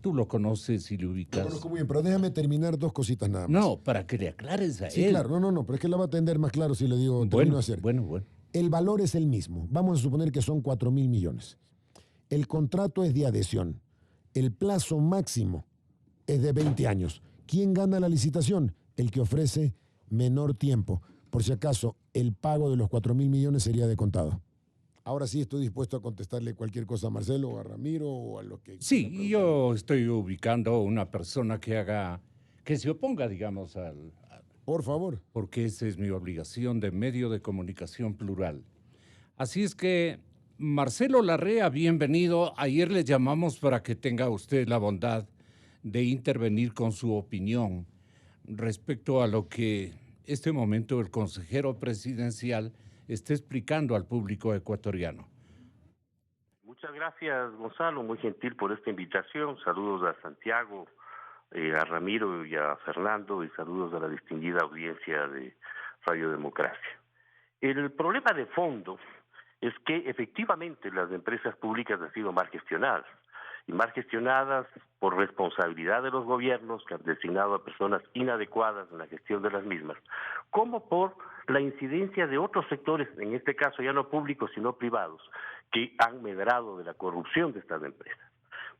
Tú lo conoces y lo ubicas. Lo conozco muy bien, pero déjame terminar 2 cositas nada más. No, para que le aclares a él. Sí, claro. No, pero es que la va a entender más claro si le digo, termino de hacer. Bueno. El valor es el mismo. Vamos a suponer que son 4.000 millones. El contrato es de adhesión. El plazo máximo es de 20 años. ¿Quién gana la licitación? El que ofrece menor tiempo. Por si acaso, el pago de los 4.000 millones sería de contado. Ahora sí estoy dispuesto a contestarle cualquier cosa a Marcelo o a Ramiro o a lo que... Sí, yo estoy ubicando una persona que se oponga, digamos, al... Por favor. Porque esa es mi obligación de medio de comunicación plural. Así es que, Marcelo Larrea, bienvenido. Ayer le llamamos para que tenga usted la bondad de intervenir con su opinión respecto a lo que este momento el consejero presidencial está explicando al público ecuatoriano. Muchas gracias, Gonzalo, muy gentil por esta invitación. Saludos a Santiago, a Ramiro y a Fernando, y saludos a la distinguida audiencia de Radio Democracia. El problema de fondo es que efectivamente las empresas públicas han sido mal gestionadas, y mal gestionadas por responsabilidad de los gobiernos que han designado a personas inadecuadas en la gestión de las mismas, como por la incidencia de otros sectores, en este caso ya no públicos sino privados, que han medrado de la corrupción de estas empresas.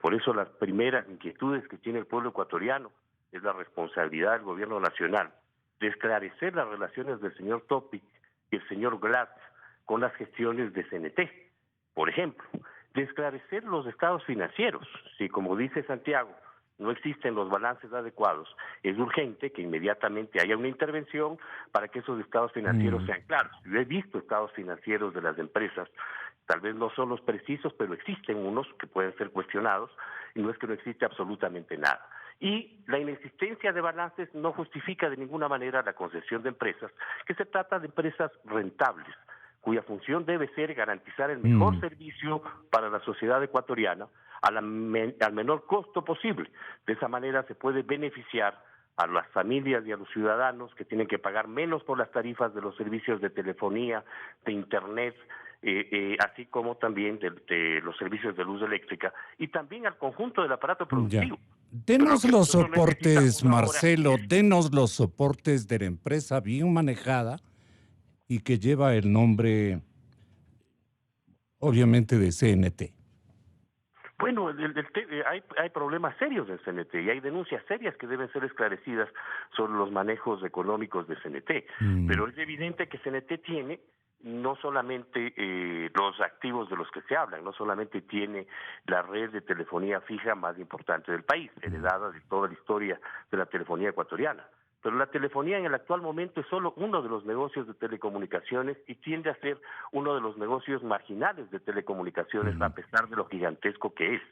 Por eso las primeras inquietudes que tiene el pueblo ecuatoriano es la responsabilidad del gobierno nacional de esclarecer las relaciones del señor Topic y el señor Glass con las gestiones de CNT. Por ejemplo, de esclarecer los estados financieros. Si, como dice Santiago, no existen los balances adecuados, es urgente que inmediatamente haya una intervención para que esos estados financieros sean claros. Yo he visto estados financieros de las empresas, tal vez no son los precisos, pero existen unos que pueden ser cuestionados, y no es que no existe absolutamente nada. Y la inexistencia de balances no justifica de ninguna manera la concesión de empresas, que se trata de empresas rentables, cuya función debe ser garantizar el mejor servicio para la sociedad ecuatoriana al menor costo posible. De esa manera se puede beneficiar a las familias y a los ciudadanos que tienen que pagar menos por las tarifas de los servicios de telefonía, de internet, así como también de los servicios de luz eléctrica, y también al conjunto del aparato productivo. Denos los soportes, Marcelo, denos los soportes de la empresa bien manejada y que lleva el nombre, obviamente, de CNT. Bueno, hay problemas serios en CNT y hay denuncias serias que deben ser esclarecidas sobre los manejos económicos de CNT. Pero es evidente que CNT tiene no solamente los activos de los que se hablan, no solamente tiene la red de telefonía fija más importante del país, heredada de toda la historia de la telefonía ecuatoriana. Pero la telefonía en el actual momento es solo uno de los negocios de telecomunicaciones y tiende a ser uno de los negocios marginales de telecomunicaciones, a pesar de lo gigantesco que es.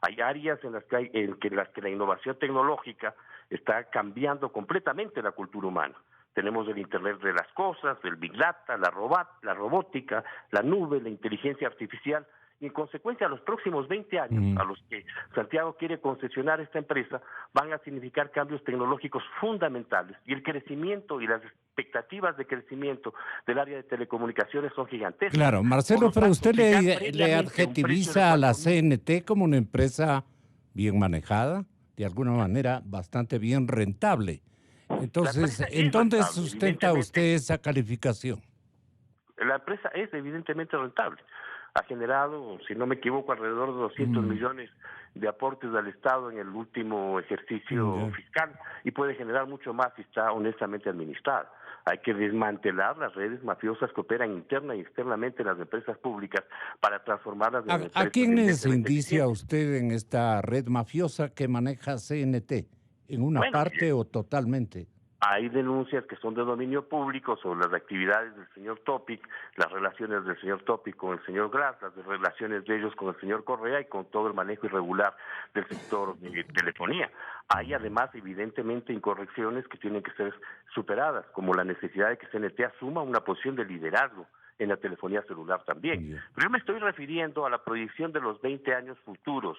Hay áreas en las que la innovación tecnológica está cambiando completamente la cultura humana. Tenemos el Internet de las cosas, el Big Data, la robótica, la nube, la inteligencia artificial. Y en consecuencia, los próximos 20 años a los que Santiago quiere concesionar esta empresa van a significar cambios tecnológicos fundamentales, y el crecimiento y las expectativas de crecimiento del área de telecomunicaciones son gigantescas. Claro, Marcelo, pero usted le adjetiviza a la CNT como una empresa bien manejada, de alguna manera bastante bien rentable. Entonces, ¿en dónde sustenta usted esa calificación? La empresa es evidentemente rentable. Ha generado, si no me equivoco, alrededor de 200 millones de aportes al Estado en el último ejercicio fiscal, y puede generar mucho más si está honestamente administrada. Hay que desmantelar las redes mafiosas que operan interna y externamente en las empresas públicas para transformarlas en empresas. ¿A quiénes indicia usted en esta red mafiosa que maneja CNT? ¿En una parte o totalmente? Hay denuncias que son de dominio público sobre las actividades del señor Topic, las relaciones del señor Topic con el señor Glass, las relaciones de ellos con el señor Correa y con todo el manejo irregular del sector de telefonía. Hay además evidentemente incorrecciones que tienen que ser superadas, como la necesidad de que CNT asuma una posición de liderazgo en la telefonía celular también. Pero yo me estoy refiriendo a la proyección de los 20 años futuros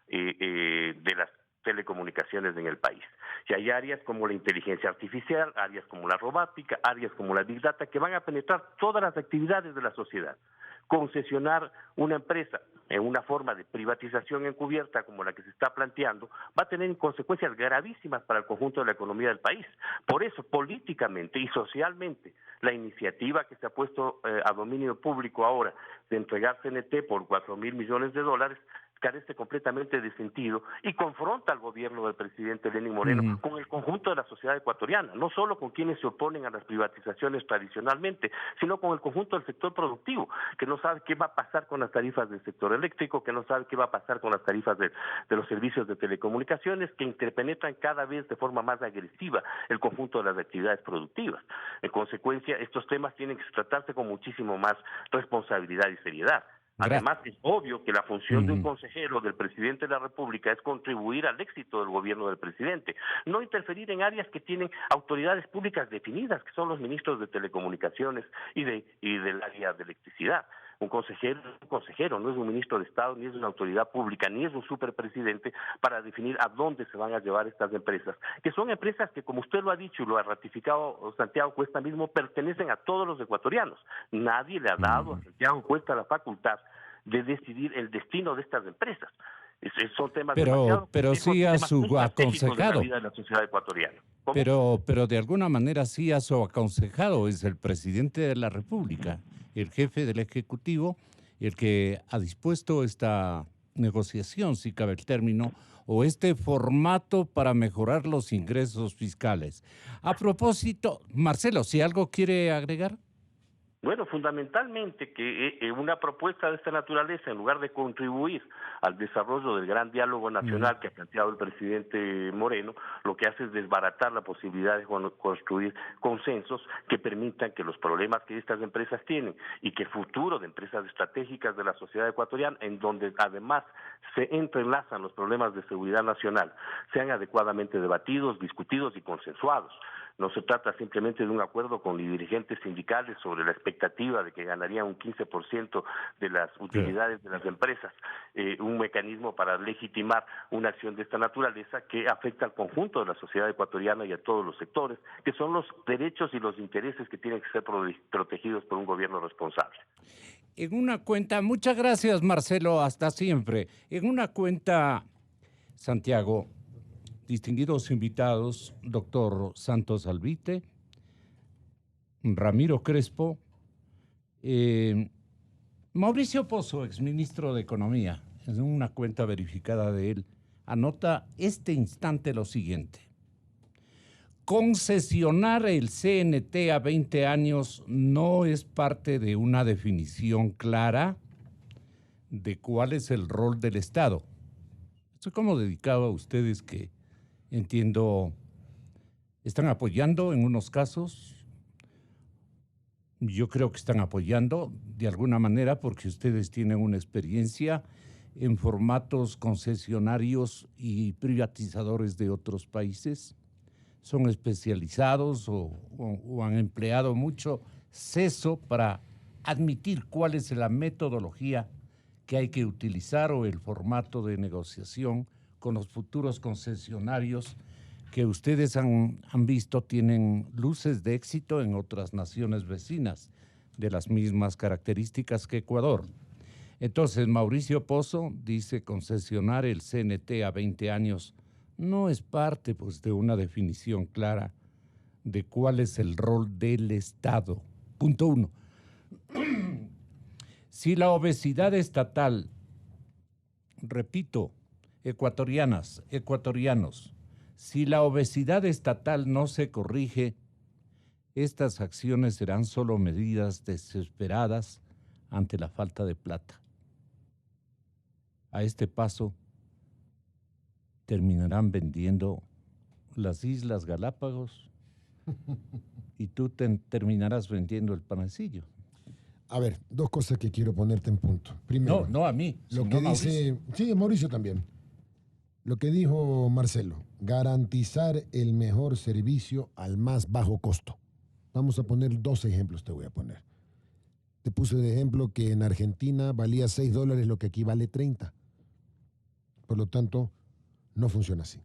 de las telecomunicaciones en el país. Y hay áreas como la inteligencia artificial, áreas como la robótica, áreas como la Big Data, que van a penetrar todas las actividades de la sociedad. Concesionar una empresa en una forma de privatización encubierta como la que se está planteando va a tener consecuencias gravísimas para el conjunto de la economía del país. Por eso, políticamente y socialmente, la iniciativa que se ha puesto a dominio público ahora de entregar CNT por $4,000 millones carece completamente de sentido y confronta al gobierno del presidente Lenín Moreno con el conjunto de la sociedad ecuatoriana, no solo con quienes se oponen a las privatizaciones tradicionalmente, sino con el conjunto del sector productivo, que no sabe qué va a pasar con las tarifas del sector eléctrico, que no sabe qué va a pasar con las tarifas de los servicios de telecomunicaciones, que interpenetran cada vez de forma más agresiva el conjunto de las actividades productivas. En consecuencia, estos temas tienen que tratarse con muchísimo más responsabilidad y seriedad. Además, es obvio que la función de un consejero del presidente de la República es contribuir al éxito del gobierno del presidente, no interferir en áreas que tienen autoridades públicas definidas, que son los ministros de Telecomunicaciones y del área de electricidad. Un consejero es un consejero, no es un ministro de Estado, ni es una autoridad pública, ni es un superpresidente para definir a dónde se van a llevar estas empresas, que son empresas que, como usted lo ha dicho y lo ha ratificado Santiago Cuesta mismo, pertenecen a todos los ecuatorianos. Nadie le ha dado a Santiago Cuesta la facultad de decidir el destino de estas empresas. Son temas pero sí a su aconsejado. De la sociedad ecuatoriana. Pero de alguna manera sí a su aconsejado, es el presidente de la República, el jefe del Ejecutivo, el que ha dispuesto esta negociación, si cabe el término, o este formato para mejorar los ingresos fiscales. A propósito, Marcelo, ¿si algo quiere agregar? Bueno, fundamentalmente que una propuesta de esta naturaleza, en lugar de contribuir al desarrollo del gran diálogo nacional que ha planteado el presidente Moreno, lo que hace es desbaratar la posibilidad de construir consensos que permitan que los problemas que estas empresas tienen y que el futuro de empresas estratégicas de la sociedad ecuatoriana, en donde además se entrelazan los problemas de seguridad nacional, sean adecuadamente debatidos, discutidos y consensuados. No se trata simplemente de un acuerdo con dirigentes sindicales sobre la expectativa de que ganarían un 15% de las utilidades de las empresas, un mecanismo para legitimar una acción de esta naturaleza que afecta al conjunto de la sociedad ecuatoriana y a todos los sectores, que son los derechos y los intereses que tienen que ser protegidos por un gobierno responsable. En una cuenta, muchas gracias Marcelo, hasta siempre. En una cuenta, Santiago, distinguidos invitados, doctor Santos Albite, Ramiro Crespo, Mauricio Pozo, exministro de Economía, en una cuenta verificada de él, anota este instante lo siguiente: concesionar el CNT a 20 años no es parte de una definición clara de cuál es el rol del Estado. Estoy como dedicado a ustedes que entiendo, están apoyando en unos casos. Yo creo que están apoyando de alguna manera porque ustedes tienen una experiencia en formatos concesionarios y privatizadores de otros países. Son especializados o han empleado mucho seso para admitir cuál es la metodología que hay que utilizar o el formato de negociación con los futuros concesionarios que ustedes han visto tienen luces de éxito en otras naciones vecinas de las mismas características que Ecuador. Entonces, Mauricio Pozo dice concesionar el CNT a 20 años no es parte pues, de una definición clara de cuál es el rol del Estado. Punto 1. Si la obesidad estatal, repito, ecuatorianos, si la obesidad estatal no se corrige, estas acciones serán solo medidas desesperadas ante la falta de plata. A este paso, terminarán vendiendo las Islas Galápagos y tú terminarás vendiendo el panecillo. A ver, dos cosas que quiero ponerte en punto. Primero, no a mí, lo que dice, sí, a Mauricio también. Lo que dijo Marcelo, garantizar el mejor servicio al más bajo costo. Vamos a poner dos ejemplos, te voy a poner. Te puse de ejemplo que en Argentina valía $6 lo que aquí vale 30. Por lo tanto, no funciona así.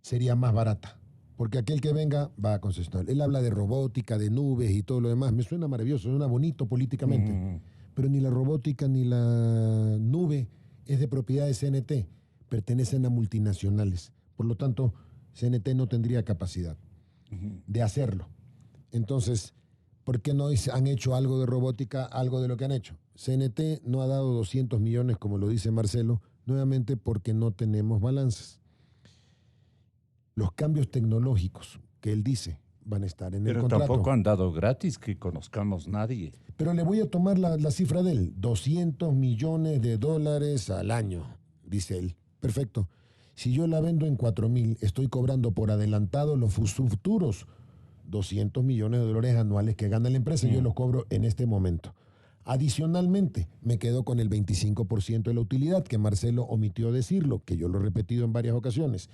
Sería más barata, porque aquel que venga va a concesionar. Él habla de robótica, de nubes y todo lo demás. Me suena maravilloso, suena bonito políticamente. Pero ni la robótica ni la nube es de propiedad de CNT. Pertenecen a multinacionales. Por lo tanto, CNT no tendría capacidad de hacerlo. Entonces, ¿por qué no han hecho algo de robótica, algo de lo que han hecho? CNT no ha dado 200 millones, como lo dice Marcelo, nuevamente porque no tenemos balances. Los cambios tecnológicos que él dice van a estar en el contrato. Pero tampoco han dado gratis que conozcamos nadie. Pero le voy a tomar la cifra de él. $200 millones al año, dice él. Perfecto. Si yo la vendo en 4.000, estoy cobrando por adelantado los futuros $200 millones anuales que gana la empresa. Yo los cobro en este momento. Adicionalmente, me quedo con el 25% de la utilidad, que Marcelo omitió decirlo, que yo lo he repetido en varias ocasiones.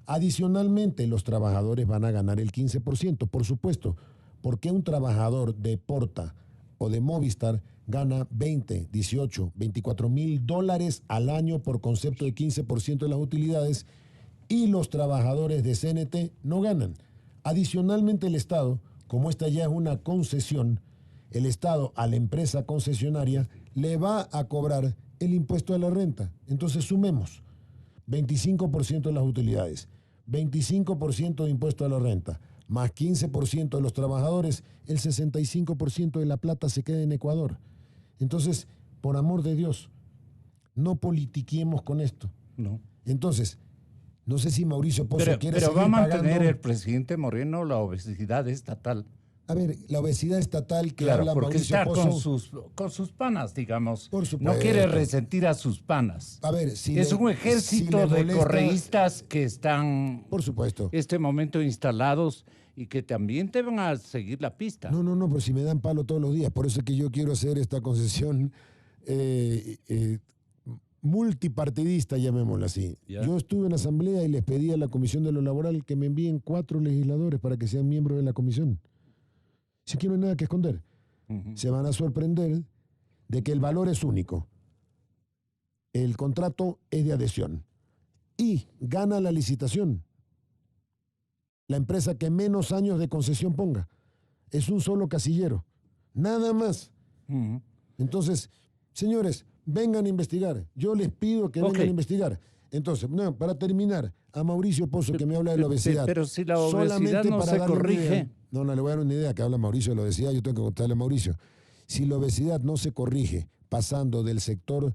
Adicionalmente, los trabajadores van a ganar el 15%. Por supuesto, ¿por qué un trabajador de Porta o de Movistar gana 20, 18, $24,000 al año por concepto de 15% de las utilidades y los trabajadores de CNT no ganan? Adicionalmente, el Estado, como esta ya es una concesión, el Estado a la empresa concesionaria le va a cobrar el impuesto a la renta. Entonces sumemos 25% de las utilidades, 25% de impuesto a la renta, más 15% de los trabajadores, el 65% de la plata se queda en Ecuador. Entonces, por amor de Dios, no politiquemos con esto. No. Entonces, no sé si Mauricio Pozo quiere pero seguir va a mantener pagando. el presidente Moreno la obesidad estatal. A ver, la obesidad estatal que claro, habla porque Mauricio está Pozo, con sus panas, digamos. Por supuesto. No quiere resentir a sus panas. A ver, si es un ejército de molesta, correístas que están, por supuesto, este momento instalados y que también te van a seguir la pista. No, pero si me dan palo todos los días. Por eso es que yo quiero hacer esta concesión multipartidista, llamémosla así. ¿Ya? Yo estuve en la asamblea y les pedí a la Comisión de lo Laboral que me envíen 4 legisladores para que sean miembros de la comisión. Si aquí no hay nada que esconder. Se van a sorprender de que el valor es único. El contrato es de adhesión. Y gana la licitación la empresa que menos años de concesión ponga. Es un solo casillero. Nada más. Entonces, señores, vengan a investigar. Yo les pido que vengan a investigar. Entonces, para terminar, a Mauricio Pozo, que me habla de la obesidad. Pero si la obesidad no se corrige. No, le voy a dar una idea, que habla Mauricio de la obesidad, yo tengo que contarle a Mauricio. Si la obesidad no se corrige pasando del sector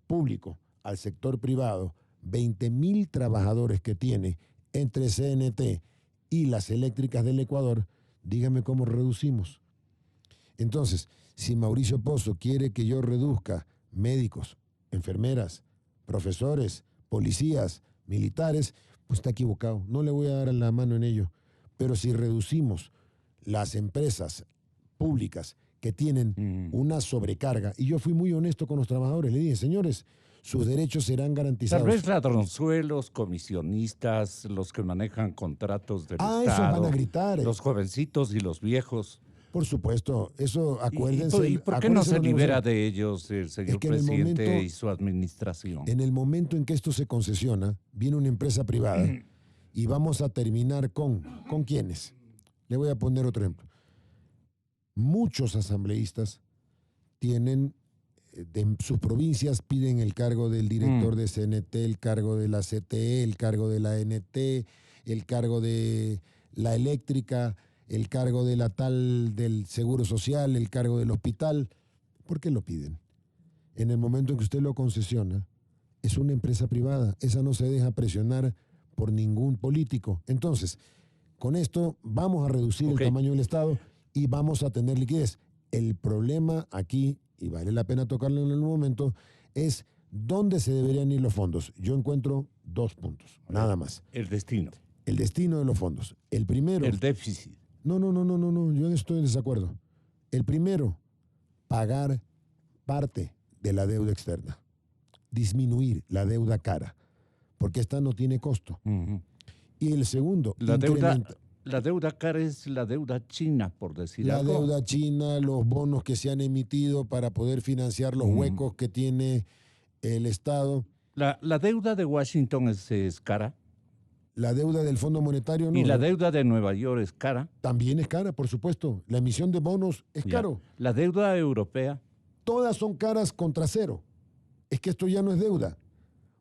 público al sector privado, 20,000 trabajadores que tiene entre CNT y las eléctricas del Ecuador, dígame cómo reducimos. Entonces, si Mauricio Pozo quiere que yo reduzca médicos, enfermeras, profesores, policías, militares, pues está equivocado. No le voy a dar la mano en ello. Pero si reducimos las empresas públicas que tienen una sobrecarga, y yo fui muy honesto con los trabajadores, le dije, señores, sus derechos serán garantizados. Tal vez ladronzuelos, comisionistas, los que manejan contratos del Estado. Esos van a gritar. Los jovencitos y los viejos. Por supuesto, eso acuérdense. ¿Y por qué no se libera de ellos el señor presidente y su administración? En el momento en que esto se concesiona, viene una empresa privada y vamos a terminar ¿con quiénes? Le voy a poner otro ejemplo. Muchos asambleístas tienen, de sus provincias piden el cargo del director de CNT, el cargo de la CTE, el cargo de la NT, el cargo de la eléctrica, el cargo de la tal del Seguro Social, el cargo del hospital. ¿Por qué lo piden? En el momento en que usted lo concesiona, es una empresa privada. Esa no se deja presionar por ningún político. Entonces, con esto vamos a reducir el tamaño del Estado y vamos a tener liquidez. El problema aquí, y vale la pena tocarlo en el momento, es dónde se deberían ir los fondos. Yo encuentro 2 puntos, nada más. El destino. El destino de los fondos. El primero... El déficit. No, yo estoy en desacuerdo. El primero, pagar parte de la deuda externa. Disminuir la deuda cara, porque esta no tiene costo. Y el segundo, la deuda cara es la deuda china, por decir algo. La deuda china, los bonos que se han emitido para poder financiar los huecos que tiene el Estado. La deuda de Washington es cara. La deuda del Fondo Monetario no. ¿Y la deuda de Nueva York es cara? También es cara, por supuesto. La emisión de bonos es caro. ¿La deuda europea? Todas son caras contra cero. Es que esto ya no es deuda.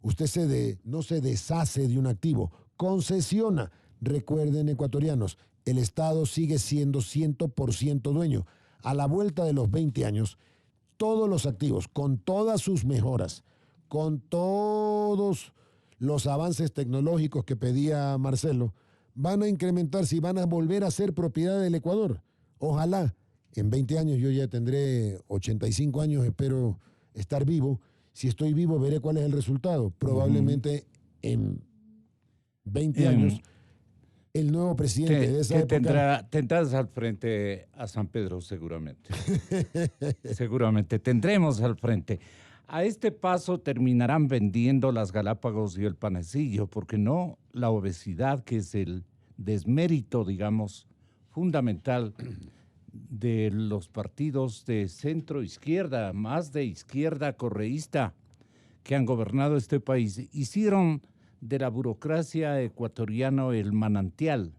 Usted no se deshace de un activo, concesiona. Recuerden, ecuatorianos, el Estado sigue siendo 100% dueño. A la vuelta de los 20 años, todos los activos, con todas sus mejoras, con todos los avances tecnológicos que pedía Marcelo, van a incrementarse y van a volver a ser propiedad del Ecuador. Ojalá, en 20 años, yo ya tendré 85 años, espero estar vivo. Si estoy vivo, veré cuál es el resultado. Probablemente en 20 años, el nuevo presidente de esa época... Tendrás al frente a San Pedro, seguramente. Seguramente tendremos al frente. A este paso terminarán vendiendo las Galápagos y el panecillo, porque no la obesidad, que es el desmérito, digamos, fundamental de los partidos de centro-izquierda, más de izquierda correísta, que han gobernado este país, hicieron de la burocracia ecuatoriana el manantial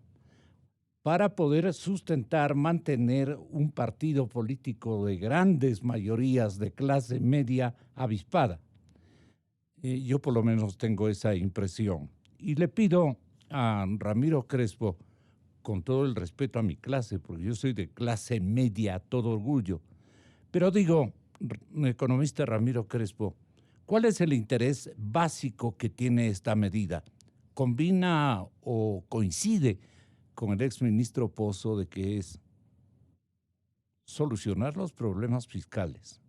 para poder sustentar, mantener un partido político de grandes mayorías de clase media avispada. Yo por lo menos tengo esa impresión. Y le pido a Ramiro Crespo, con todo el respeto a mi clase, porque yo soy de clase media, a todo orgullo, pero digo, economista Ramiro Crespo, ¿cuál es el interés básico que tiene esta medida? ¿Combina o coincide con el exministro Pozo de que es solucionar los problemas fiscales?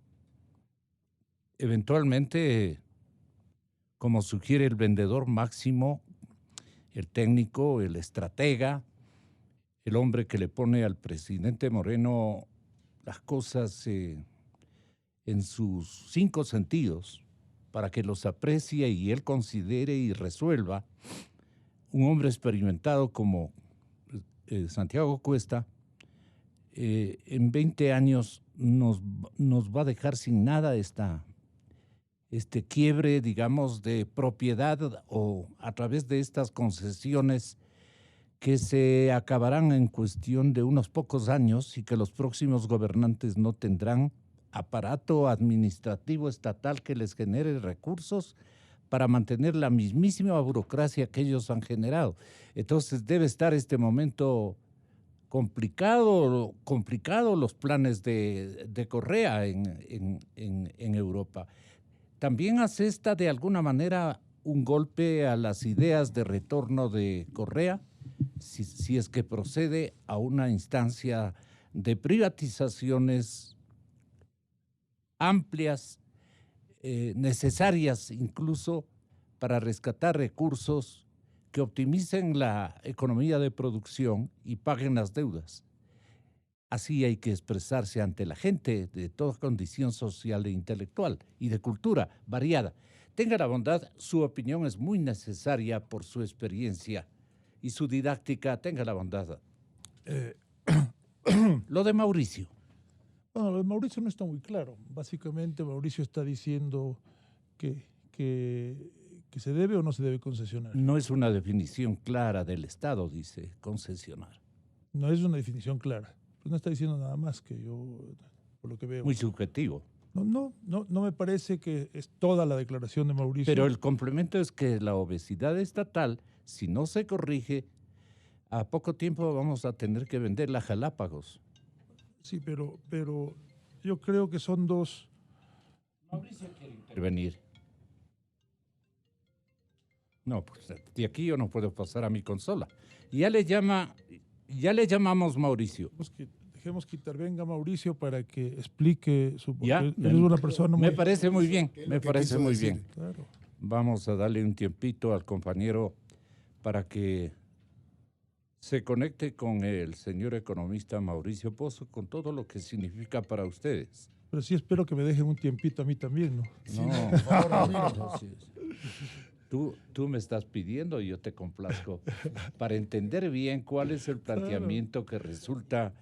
Eventualmente, como sugiere el vendedor máximo, el técnico, el estratega, el hombre que le pone al presidente Moreno las cosas en sus 5 sentidos para que los aprecie y él considere y resuelva, un hombre experimentado como Santiago Cuesta, en 20 años nos va a dejar sin nada este quiebre, digamos, de propiedad o a través de estas concesiones que se acabarán en cuestión de unos pocos años y que los próximos gobernantes no tendrán aparato administrativo estatal que les genere recursos para mantener la mismísima burocracia que ellos han generado. Entonces debe estar este momento complicado los planes de Correa en Europa. También asesta de alguna manera un golpe a las ideas de retorno de Correa, si es que procede a una instancia de privatizaciones amplias, necesarias incluso para rescatar recursos que optimicen la economía de producción y paguen las deudas. Así hay que expresarse ante la gente de toda condición social e intelectual y de cultura variada. Tenga la bondad, su opinión es muy necesaria por su experiencia y su didáctica. Tenga la bondad. Lo de Mauricio. Bueno, lo de Mauricio no está muy claro. Básicamente Mauricio está diciendo que se debe o no se debe concesionar. No es una definición clara del Estado, dice, concesionar. No es una definición clara. Pues no está diciendo nada más que yo, por lo que veo. Muy subjetivo. No me parece que es toda la declaración de Mauricio. Pero el complemento es que la obesidad estatal, si no se corrige, a poco tiempo vamos a tener que vender las Galápagos. Sí, pero yo creo que son dos. Mauricio quiere intervenir. No, pues de aquí yo no puedo pasar a mi consola. Ya le llamamos Mauricio. Dejemos que intervenga Mauricio para que explique su... Ya, él es una persona muy... me parece muy bien, me parece muy decir? bien. Claro. Vamos a darle un tiempito al compañero para que se conecte con el señor economista Mauricio Pozo con todo lo que significa para ustedes. Pero sí espero que me dejen un tiempito a mí también, ¿no? No, por favor, Tú me estás pidiendo y yo te complazco para entender bien cuál es el planteamiento que resulta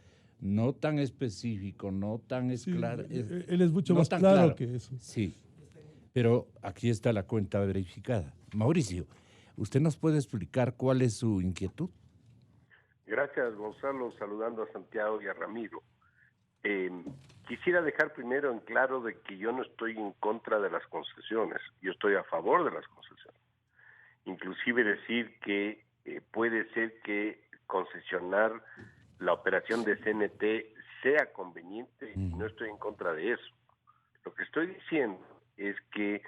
no tan específico, no tan claro. Él es mucho más claro que eso. Sí, pero aquí está la cuenta verificada. Mauricio, ¿usted nos puede explicar cuál es su inquietud? Gracias, Gonzalo, saludando a Santiago y a Ramiro. Quisiera dejar primero en claro de que yo no estoy en contra de las concesiones, yo estoy a favor de las concesiones. Inclusive decir que puede ser que concesionar la operación de CNT sea conveniente y no estoy en contra de eso. Lo que estoy diciendo es que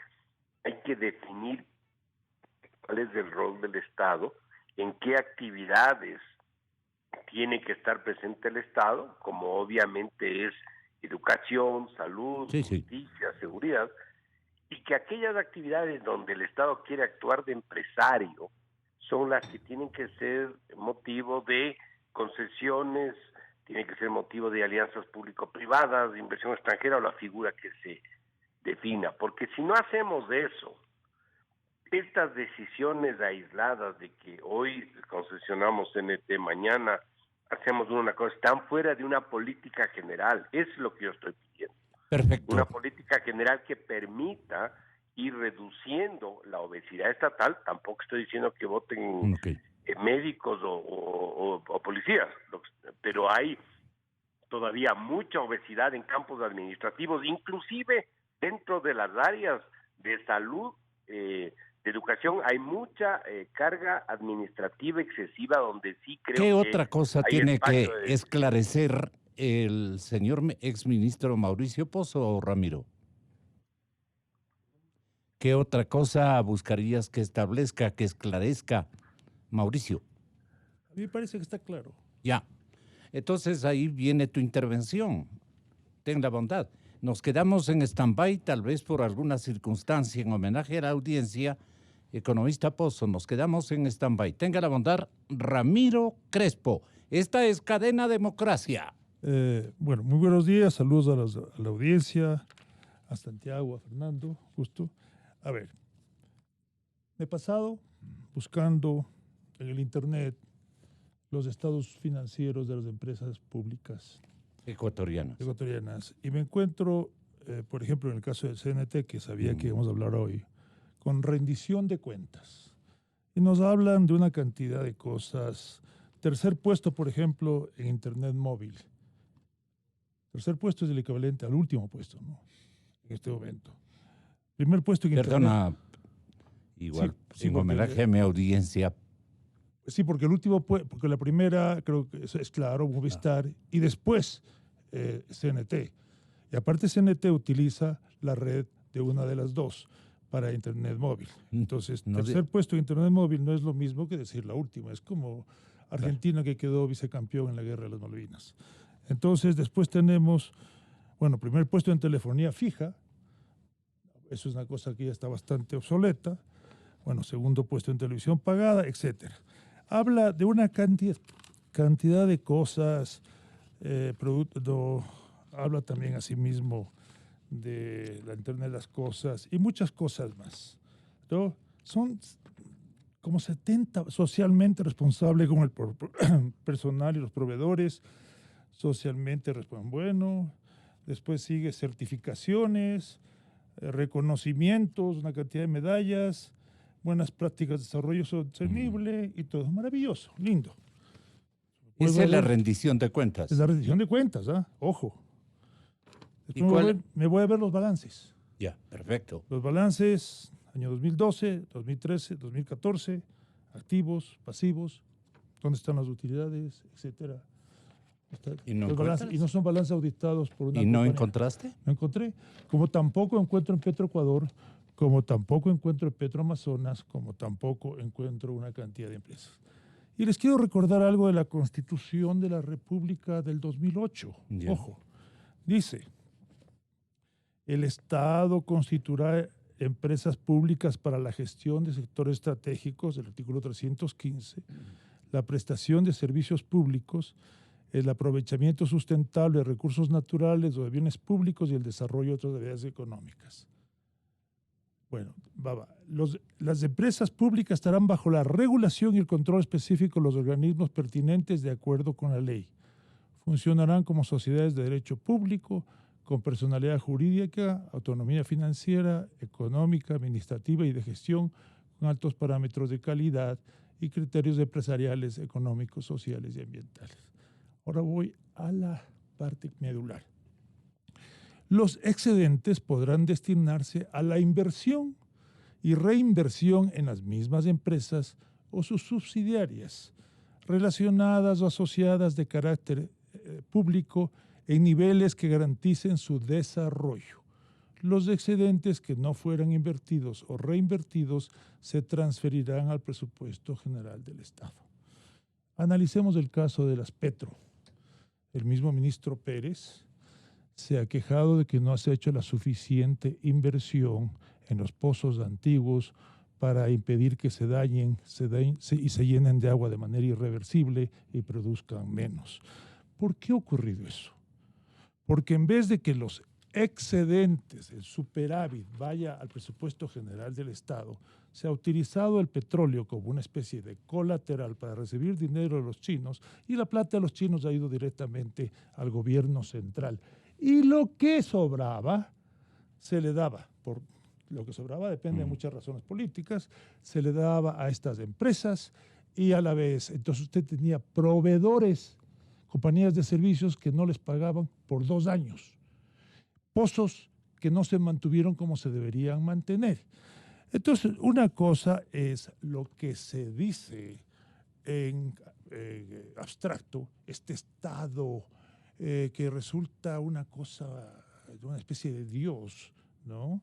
hay que definir cuál es el rol del Estado, en qué actividades tiene que estar presente el Estado, como obviamente es educación, salud, justicia, seguridad, y que aquellas actividades donde el Estado quiere actuar de empresario son las que tienen que ser motivo de concesiones, tienen que ser motivo de alianzas público-privadas, de inversión extranjera o la figura que se defina, porque si no hacemos eso, estas decisiones aisladas de que hoy concesionamos CNT, mañana hacemos una cosa, están fuera de una política general. Es lo que yo estoy pidiendo. Perfecto. Una política general que permita ir reduciendo la obesidad estatal. Tampoco estoy diciendo que voten médicos o policías, pero hay todavía mucha obesidad en campos administrativos, inclusive dentro de las áreas de salud, de educación, hay mucha carga administrativa excesiva donde sí creo que... ¿Qué otra cosa tiene que esclarecer el señor exministro Mauricio Pozo o Ramiro? ¿Qué otra cosa buscarías que establezca, que esclarezca Mauricio? A mí me parece que está claro. Ya. Entonces ahí viene tu intervención. Ten la bondad. Nos quedamos en stand-by, tal vez por alguna circunstancia, en homenaje a la audiencia. Economista Pozo, nos quedamos en stand-by. Tenga la bondad, Ramiro Crespo. Esta es Cadena Democracia. Bueno, muy buenos días, saludos a la audiencia, a Santiago, a Fernando, justo. A ver, me he pasado buscando en el internet los estados financieros de las empresas públicas ecuatorianas. Y me encuentro, por ejemplo, en el caso del CNT, que sabía que íbamos a hablar hoy, con rendición de cuentas. Y nos hablan de una cantidad de cosas. Tercer puesto, por ejemplo, en Internet móvil. Tercer puesto es el equivalente al último puesto, ¿no? En este momento. Primer puesto en Internet. Igual, sin homenaje a mi audiencia. Sí, porque el último, porque la primera creo que es claro, Movistar, y después CNT. Y aparte CNT utiliza la red de una de las dos para Internet móvil. Entonces, tercer puesto en Internet móvil no es lo mismo que decir la última. Es como Argentina que quedó vicecampeón en la Guerra de las Malvinas. Entonces, después tenemos, bueno, primer puesto en telefonía fija. Eso es una cosa que ya está bastante obsoleta. Bueno, segundo puesto en televisión pagada, etcétera. Habla de una cantidad de cosas, habla también asimismo de la Internet de las cosas y muchas cosas más, ¿no? Son como 70 socialmente responsables con el personal y los proveedores, socialmente responden. Bueno, después sigue certificaciones, reconocimientos, una cantidad de medallas, buenas prácticas de desarrollo sostenible y todo. Maravilloso, lindo. Esa es la rendición de cuentas. Es la rendición de cuentas, ¿ah? Ojo. Me voy a ver los balances. Ya, perfecto. Los balances, año 2012, 2013, 2014, activos, pasivos, dónde están las utilidades, etcétera. ¿Y no son balances auditados por una compañía. ¿Y no compañía. encontraste? No encontré. Como tampoco encuentro en Petroecuador como tampoco encuentro en Petroamazonas, como tampoco encuentro una cantidad de empresas. Y les quiero recordar algo de la Constitución de la República del 2008. Yeah. Ojo, dice, el Estado constituirá empresas públicas para la gestión de sectores estratégicos, del artículo 315, la prestación de servicios públicos, el aprovechamiento sustentable de recursos naturales o de bienes públicos y el desarrollo de otras actividades económicas. Bueno, las empresas públicas estarán bajo la regulación y el control específico de los organismos pertinentes de acuerdo con la ley. Funcionarán como sociedades de derecho público, con personalidad jurídica, autonomía financiera, económica, administrativa y de gestión, con altos parámetros de calidad y criterios empresariales, económicos, sociales y ambientales. Ahora voy a la parte medular. Los excedentes podrán destinarse a la inversión y reinversión en las mismas empresas o sus subsidiarias, relacionadas o asociadas de carácter público en niveles que garanticen su desarrollo. Los excedentes que no fueran invertidos o reinvertidos se transferirán al presupuesto general del Estado. Analicemos el caso de las Petro. El mismo ministro Pérez se ha quejado de que no se ha hecho la suficiente inversión en los pozos antiguos para impedir que se dañen y se llenen de agua de manera irreversible y produzcan menos. ¿Por qué ha ocurrido eso? Porque en vez de que los excedentes, el superávit, vaya al presupuesto general del Estado, se ha utilizado el petróleo como una especie de colateral para recibir dinero de los chinos y la plata de los chinos ha ido directamente al gobierno central. Y lo que sobraba, se le daba, por lo que sobraba depende de muchas razones políticas, se le daba a estas empresas y a la vez, entonces usted tenía proveedores, compañías de servicios que no les pagaban por 2 años, pozos que no se mantuvieron como se deberían mantener. Entonces, una cosa es lo que se dice en abstracto, este Estado que resulta una cosa, una especie de Dios, ¿no?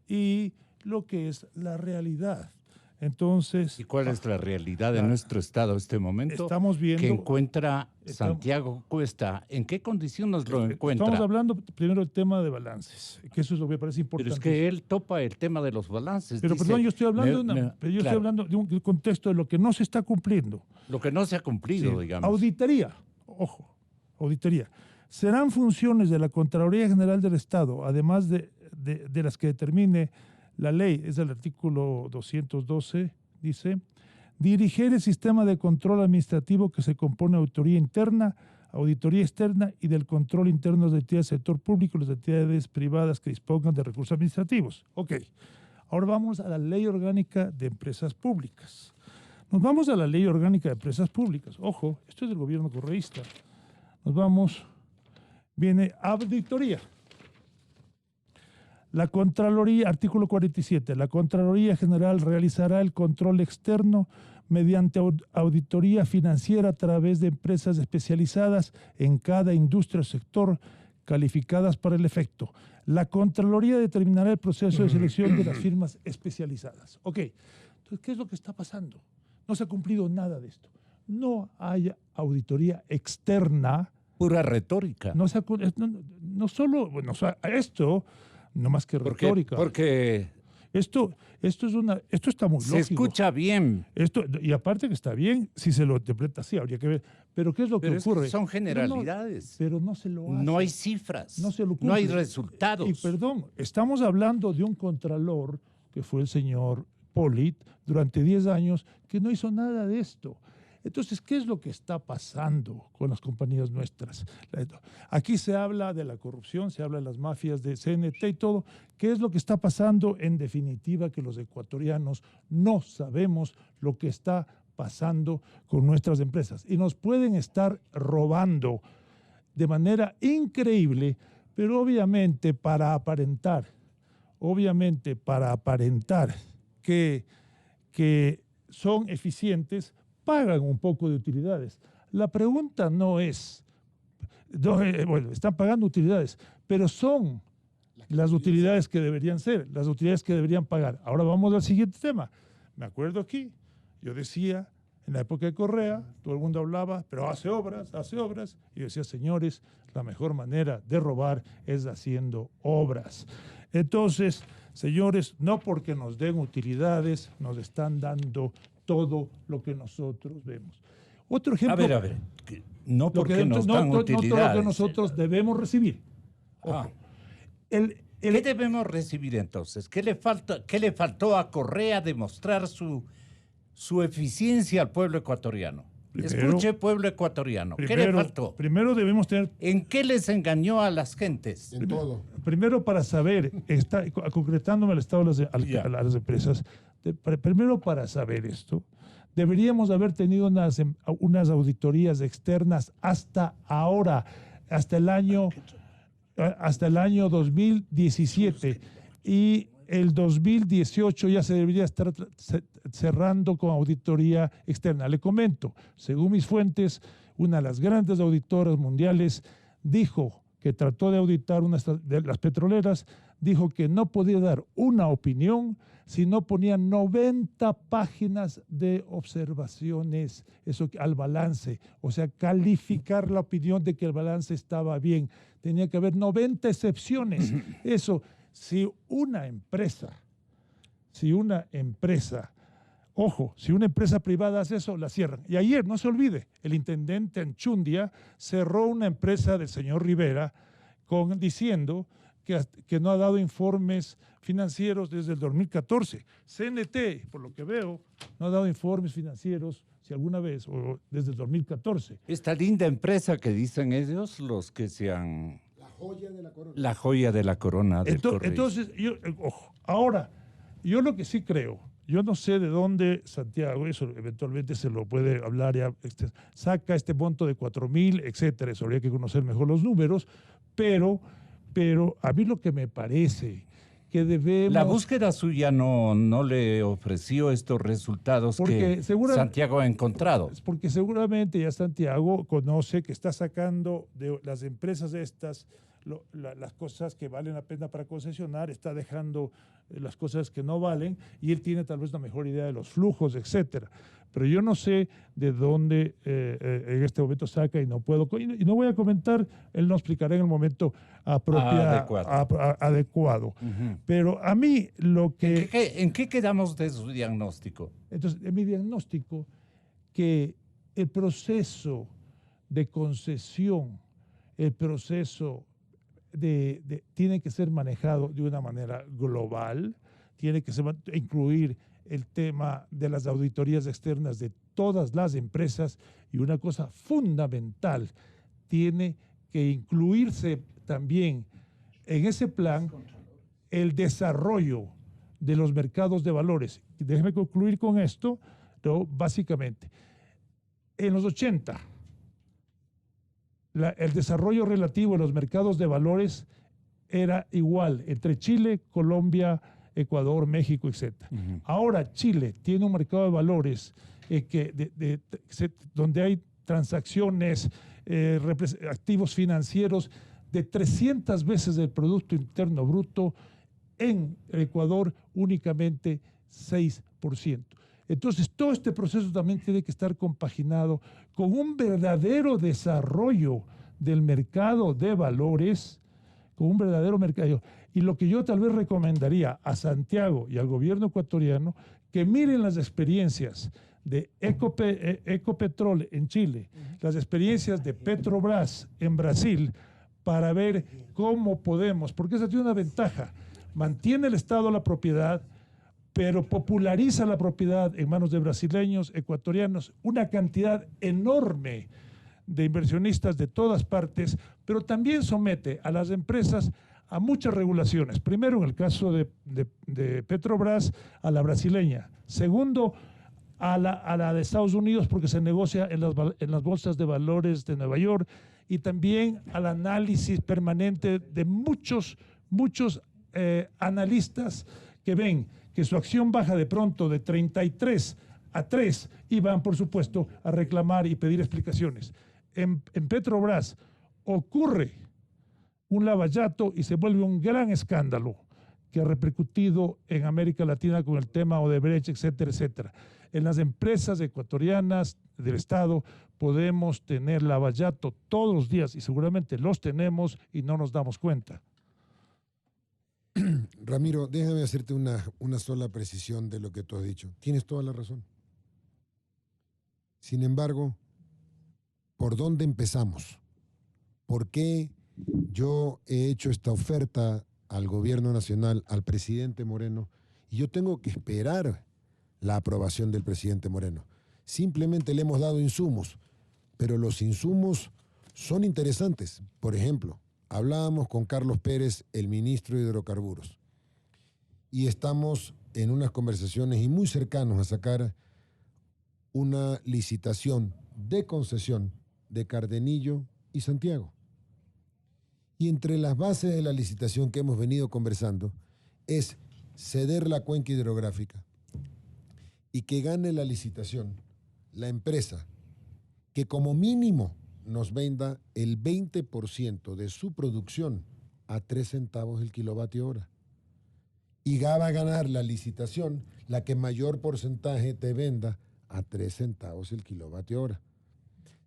Y lo que es la realidad. Entonces, ¿y cuál es la realidad de nuestro Estado en este momento? Estamos viendo que encuentra Santiago Cuesta. ¿En qué condiciones lo encuentra? Estamos hablando primero del tema de balances, que eso es lo que me parece importante. Pero es que él topa el tema de los balances. Pero dice, perdón, yo estoy hablando de un contexto de lo que no se está cumpliendo. Lo que no se ha cumplido, sí. Digamos. Auditoría, ojo, auditoría. Serán funciones de la Contraloría General del Estado, además de las que determine la ley, es el artículo 212, dice, dirigir el sistema de control administrativo que se compone de auditoría interna, auditoría externa y del control interno de entidades del sector público y las entidades privadas que dispongan de recursos administrativos. Ok, ahora vamos a la Ley Orgánica de Empresas Públicas. Nos vamos a la Ley Orgánica de Empresas Públicas. Ojo, esto es del gobierno correísta. Nos vamos, viene auditoría. La Contraloría, artículo 47, la Contraloría General realizará el control externo mediante auditoría financiera a través de empresas especializadas en cada industria o sector calificadas para el efecto. La Contraloría determinará el proceso de selección de las firmas especializadas. Ok, entonces, ¿qué es lo que está pasando? No se ha cumplido nada de esto. No hay auditoría externa. Pura retórica. No solo, bueno, o sea, esto... No más que retórica. Porque esto está muy lógico. Se escucha bien. Y aparte que está bien, si se lo interpreta así, habría que ver. Pero ¿qué es lo que ocurre? Son generalidades. Pero no se lo hace. No hay cifras. No se lo cumple. No hay resultados. Y perdón, estamos hablando de un contralor que fue el señor Polit durante 10 años que no hizo nada de esto. Entonces, ¿qué es lo que está pasando con las compañías nuestras? Aquí se habla de la corrupción, se habla de las mafias de CNT y todo. ¿Qué es lo que está pasando? En definitiva, que los ecuatorianos no sabemos lo que está pasando con nuestras empresas. Y nos pueden estar robando de manera increíble, pero obviamente para aparentar que son eficientes, pagan un poco de utilidades. La pregunta no es, bueno, están pagando utilidades, pero son las utilidades que deberían ser, las utilidades que deberían pagar. Ahora vamos al siguiente tema. Me acuerdo aquí, yo decía, en la época de Correa, todo el mundo hablaba, pero hace obras, y yo decía, señores, la mejor manera de robar es haciendo obras. Entonces, señores, no porque nos den utilidades, nos están dando todo lo que nosotros vemos. Otro ejemplo. A ver, no porque nos dan utilidades. No todo lo que nosotros debemos recibir. Ojo. ¿Qué debemos recibir entonces? ¿Qué le faltó a Correa demostrar su eficiencia al pueblo ecuatoriano? Escuche, pueblo ecuatoriano, ¿qué le faltó? Primero debemos tener... ¿En qué les engañó a las gentes? En todo. Primero, para saber, concretándome el estado a las empresas, primero para saber esto, deberíamos haber tenido unas auditorías externas hasta ahora, hasta el año 2017, y el 2018 ya se debería estar cerrando con auditoría externa. Le comento, según mis fuentes, una de las grandes auditoras mundiales dijo que trató de auditar una de las petroleras, dijo que no podía dar una opinión si no ponía 90 páginas de observaciones al balance, o sea, calificar la opinión de que el balance estaba bien. Tenía que haber 90 excepciones. Eso, si una empresa, ojo, si una empresa privada hace eso, la cierran. Y ayer, no se olvide, el intendente Anchundia cerró una empresa del señor Rivera diciendo que no ha dado informes financieros desde el 2014. CNT, por lo que veo, no ha dado informes financieros, si alguna vez, o desde el 2014. Esta linda empresa que dicen ellos, los que sean... La joya de la corona. La joya de la corona del correo. Entonces, ojo, ahora, yo lo que sí creo, yo no sé de dónde Santiago, eso eventualmente se lo puede hablar, ya, saca este monto de 4,000, etcétera, eso habría que conocer mejor los números, pero a mí lo que me parece que debemos... La búsqueda suya no le ofreció estos resultados que Santiago ha encontrado. Porque seguramente ya Santiago conoce que está sacando de las empresas estas las cosas que valen la pena para concesionar, está dejando las cosas que no valen, y él tiene tal vez una mejor idea de los flujos, etcétera. Pero yo no sé de dónde en este momento saca, y no voy a comentar, él nos explicará en el momento adecuado. Uh-huh. Pero a mí lo que... ¿En qué quedamos de su diagnóstico? Entonces, en mi diagnóstico, que el proceso de concesión, el proceso tiene que ser manejado de una manera global, tiene que incluir el tema de las auditorías externas de todas las empresas, y una cosa fundamental, tiene que incluirse también en ese plan el desarrollo de los mercados de valores. Déjeme concluir con esto, básicamente. En los 80, el desarrollo relativo de los mercados de valores era igual entre Chile, Colombia, Ecuador, México, etc. Uh-huh. Ahora Chile tiene un mercado de valores donde hay transacciones, activos financieros de 300 veces el Producto Interno Bruto. En Ecuador únicamente 6%. Entonces, todo este proceso también tiene que estar compaginado con un verdadero desarrollo del mercado de valores, con un verdadero mercado. Y lo que yo tal vez recomendaría a Santiago y al gobierno ecuatoriano, que miren las experiencias de Ecopetrol en Chile, las experiencias de Petrobras en Brasil, para ver cómo podemos, porque esa tiene una ventaja, mantiene el Estado la propiedad, pero populariza la propiedad en manos de brasileños, ecuatorianos, una cantidad enorme de inversionistas de todas partes, pero también somete a las empresas a muchas regulaciones. Primero, en el caso de Petrobras, a la brasileña. Segundo, a la de Estados Unidos, porque se negocia en las bolsas de valores de Nueva York, y también al análisis permanente de muchos analistas que ven que su acción baja de pronto de 33 a 3 y van, por supuesto, a reclamar y pedir explicaciones. En Petrobras ocurre un lavallato y se vuelve un gran escándalo que ha repercutido en América Latina con el tema Odebrecht, etcétera, etcétera. En las empresas ecuatorianas del Estado podemos tener lavallato todos los días y seguramente los tenemos y no nos damos cuenta. Ramiro, déjame hacerte una sola precisión de lo que tú has dicho. Tienes toda la razón. Sin embargo, ¿por dónde empezamos? ¿Por qué yo he hecho esta oferta al gobierno nacional, al presidente Moreno, y yo tengo que esperar la aprobación del presidente Moreno? Simplemente le hemos dado insumos, pero los insumos son interesantes. Por ejemplo, hablábamos con Carlos Pérez, el ministro de Hidrocarburos, y estamos en unas conversaciones y muy cercanos a sacar una licitación de concesión de Cardenillo y Santiago. Y entre las bases de la licitación que hemos venido conversando es ceder la cuenca hidrográfica y que gane la licitación la empresa que como mínimo nos venda el 20% de su producción a 3 centavos el kilovatio hora. Y va a ganar la licitación la que mayor porcentaje te venda a 3 centavos el kilovatio hora.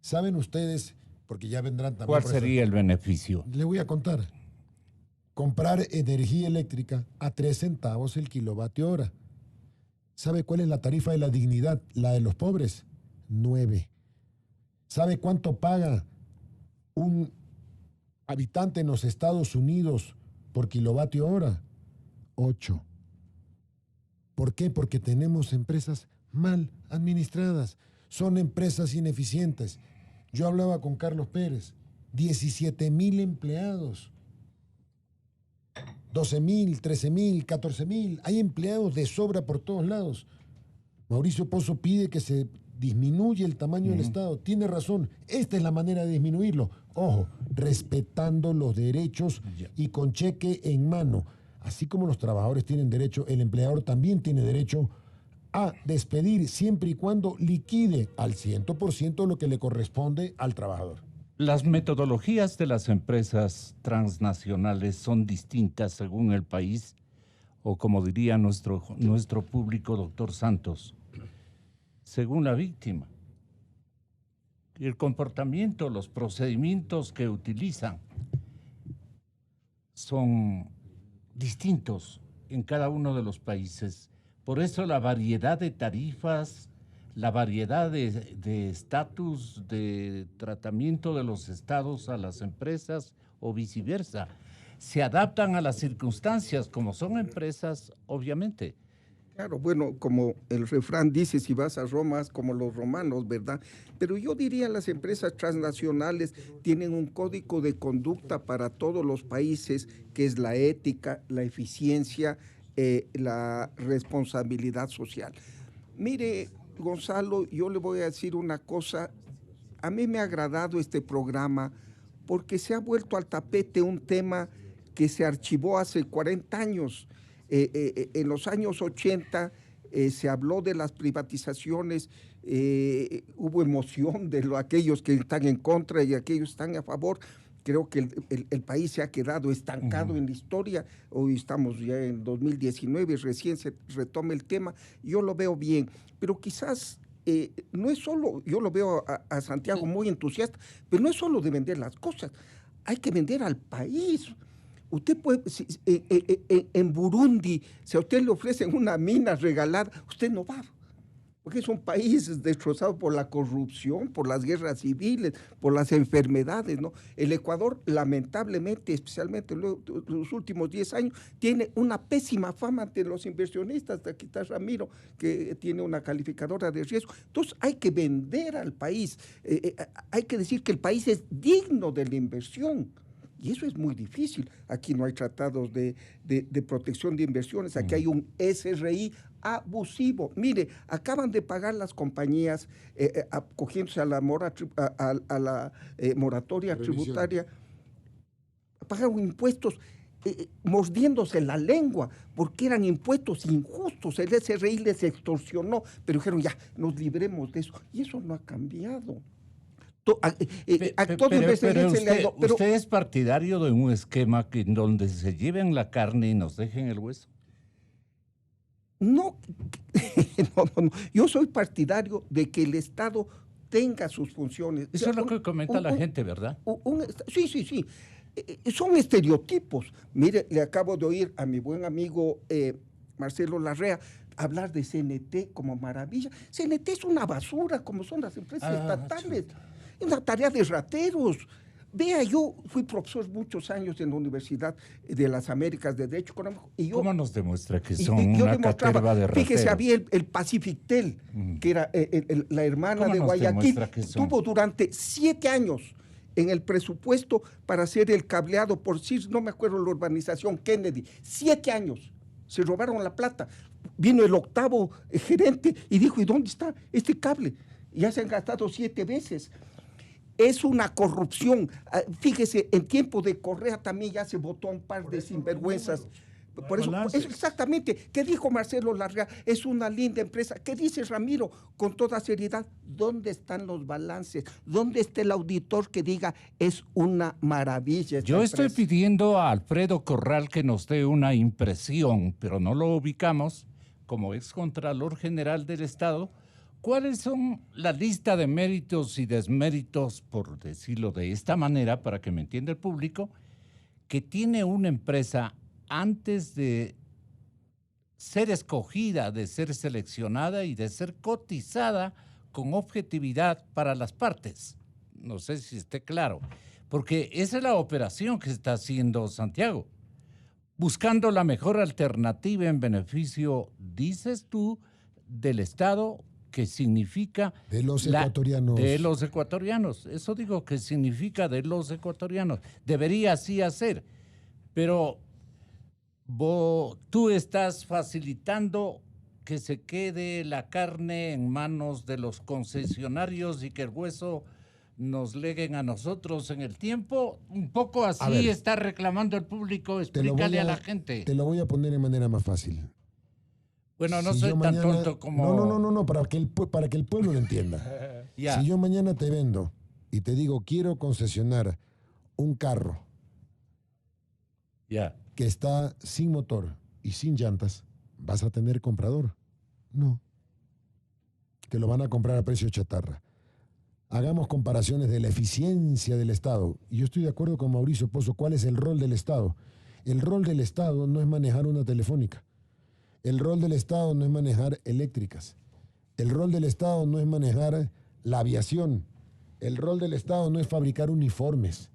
¿Saben ustedes, porque ya vendrán también... ¿Cuál sería el beneficio? Le voy a contar. Comprar energía eléctrica a 3 centavos el kilovatio hora. ¿Sabe cuál es la tarifa de la dignidad? La de los pobres, 9. ¿Sabe cuánto paga un habitante en los Estados Unidos por kilovatio hora? 8. ¿Por qué? Porque tenemos empresas mal administradas. Son empresas ineficientes. Yo hablaba con Carlos Pérez, 17,000 empleados, 12,000, 13,000, 14,000. Hay empleados de sobra por todos lados. Mauricio Pozo pide que se disminuya el tamaño del Estado. Tiene razón. Esta es la manera de disminuirlo. Ojo, respetando los derechos y con cheque en mano. Así como los trabajadores tienen derecho, el empleador también tiene derecho a despedir siempre y cuando liquide al 100% lo que le corresponde al trabajador. Las metodologías de las empresas transnacionales son distintas según el país, o como diría nuestro público, doctor Santos, según la víctima. El comportamiento, los procedimientos que utilizan son distintos en cada uno de los países. Por eso la variedad de tarifas, la variedad de estatus, de tratamiento de los estados a las empresas o viceversa, se adaptan a las circunstancias, como son empresas, obviamente. Claro, bueno, como el refrán dice, si vas a Roma, es como los romanos, ¿verdad? Pero yo diría las empresas transnacionales tienen un código de conducta para todos los países, que es la ética, la eficiencia, la responsabilidad social. Mire, Gonzalo, yo le voy a decir una cosa. A mí me ha agradado este programa porque se ha vuelto al tapete un tema que se archivó hace 40 años. En los años 80 se habló de las privatizaciones, hubo emoción de aquellos que están en contra y aquellos que están a favor. Creo que el país se ha quedado estancado en la historia. Hoy estamos ya en 2019, recién se retoma el tema. Yo lo veo bien, pero quizás no es solo, yo lo veo a Santiago muy entusiasta, pero no es solo de vender las cosas, hay que vender al país. Usted puede, en Burundi, si a usted le ofrecen una mina regalada, usted no va, porque es un país destrozado por la corrupción, por las guerras civiles, por las enfermedades, ¿no? El Ecuador, lamentablemente, especialmente en los últimos 10 años, tiene una pésima fama ante los inversionistas. Aquí está Ramiro, que tiene una calificadora de riesgo. Entonces, hay que vender al país. Hay que decir que el país es digno de la inversión. Y eso es muy difícil. Aquí no hay tratados de protección de inversiones. Aquí hay un SRI abusivo. Mire, acaban de pagar las compañías acogiéndose a la moratoria tributaria. Pagaron impuestos mordiéndose la lengua porque eran impuestos injustos. El SRI les extorsionó, pero dijeron ya, nos libremos de eso. Y eso no ha cambiado. Pero usted es partidario de un esquema en donde se lleven la carne y nos dejen el hueso. No, no. Yo soy partidario de que el Estado tenga sus funciones. Eso es lo que comenta la gente, ¿verdad? Sí. Son estereotipos. Mire, le acabo de oír a mi buen amigo Marcelo Larrea hablar de CNT como maravilla. CNT es una basura, como son las empresas estatales. Es una tarea de rateros. Vea, yo fui profesor muchos años en la Universidad de las Américas de Derecho Económico. Y yo, ¿cómo nos demuestra que son una caterva de rateros? Fíjese, había el Pacifictel, que era la hermana de Guayaquil. Tuvo durante 7 años en el presupuesto para hacer el cableado por CIRS, no me acuerdo la urbanización Kennedy. 7 años. Se robaron la plata. Vino el 8º gerente y dijo, ¿y dónde está este cable? Ya se han gastado 7 veces. Es una corrupción. Fíjese, en tiempo de Correa también ya se votó un par de sinvergüenzas. Por eso, exactamente, ¿qué dijo Marcelo Larrea? Es una linda empresa. ¿Qué dice Ramiro? Con toda seriedad, ¿dónde están los balances? ¿Dónde está el auditor que diga es una maravilla? Yo estoy pidiendo a Alfredo Corral que nos dé una impresión, pero no lo ubicamos como excontralor general del Estado. ¿Cuáles son la lista de méritos y desméritos, por decirlo de esta manera, para que me entienda el público, que tiene una empresa antes de ser escogida, de ser seleccionada y de ser cotizada con objetividad para las partes? No sé si esté claro, porque esa es la operación que está haciendo Santiago, buscando la mejor alternativa en beneficio, dices tú, del Estado, que significa... De los ecuatorianos. De los ecuatorianos. Eso digo, que significa de los ecuatorianos. Debería así hacer. Pero tú estás facilitando que se quede la carne en manos de los concesionarios y que el hueso nos leguen a nosotros en el tiempo. Un poco así está reclamando el público. Explícale a la gente. Te lo voy a poner de manera más fácil. Bueno, no soy tan tonto como... No, para que el pueblo lo entienda. Si yo mañana te vendo y te digo, quiero concesionar un carro que está sin motor y sin llantas, ¿vas a tener comprador? No. Te lo van a comprar a precio chatarra. Hagamos comparaciones de la eficiencia del Estado. Y yo estoy de acuerdo con Mauricio Pozo. ¿Cuál es el rol del Estado? El rol del Estado no es manejar una telefónica. El rol del Estado no es manejar eléctricas. El rol del Estado no es manejar la aviación. El rol del Estado no es fabricar uniformes.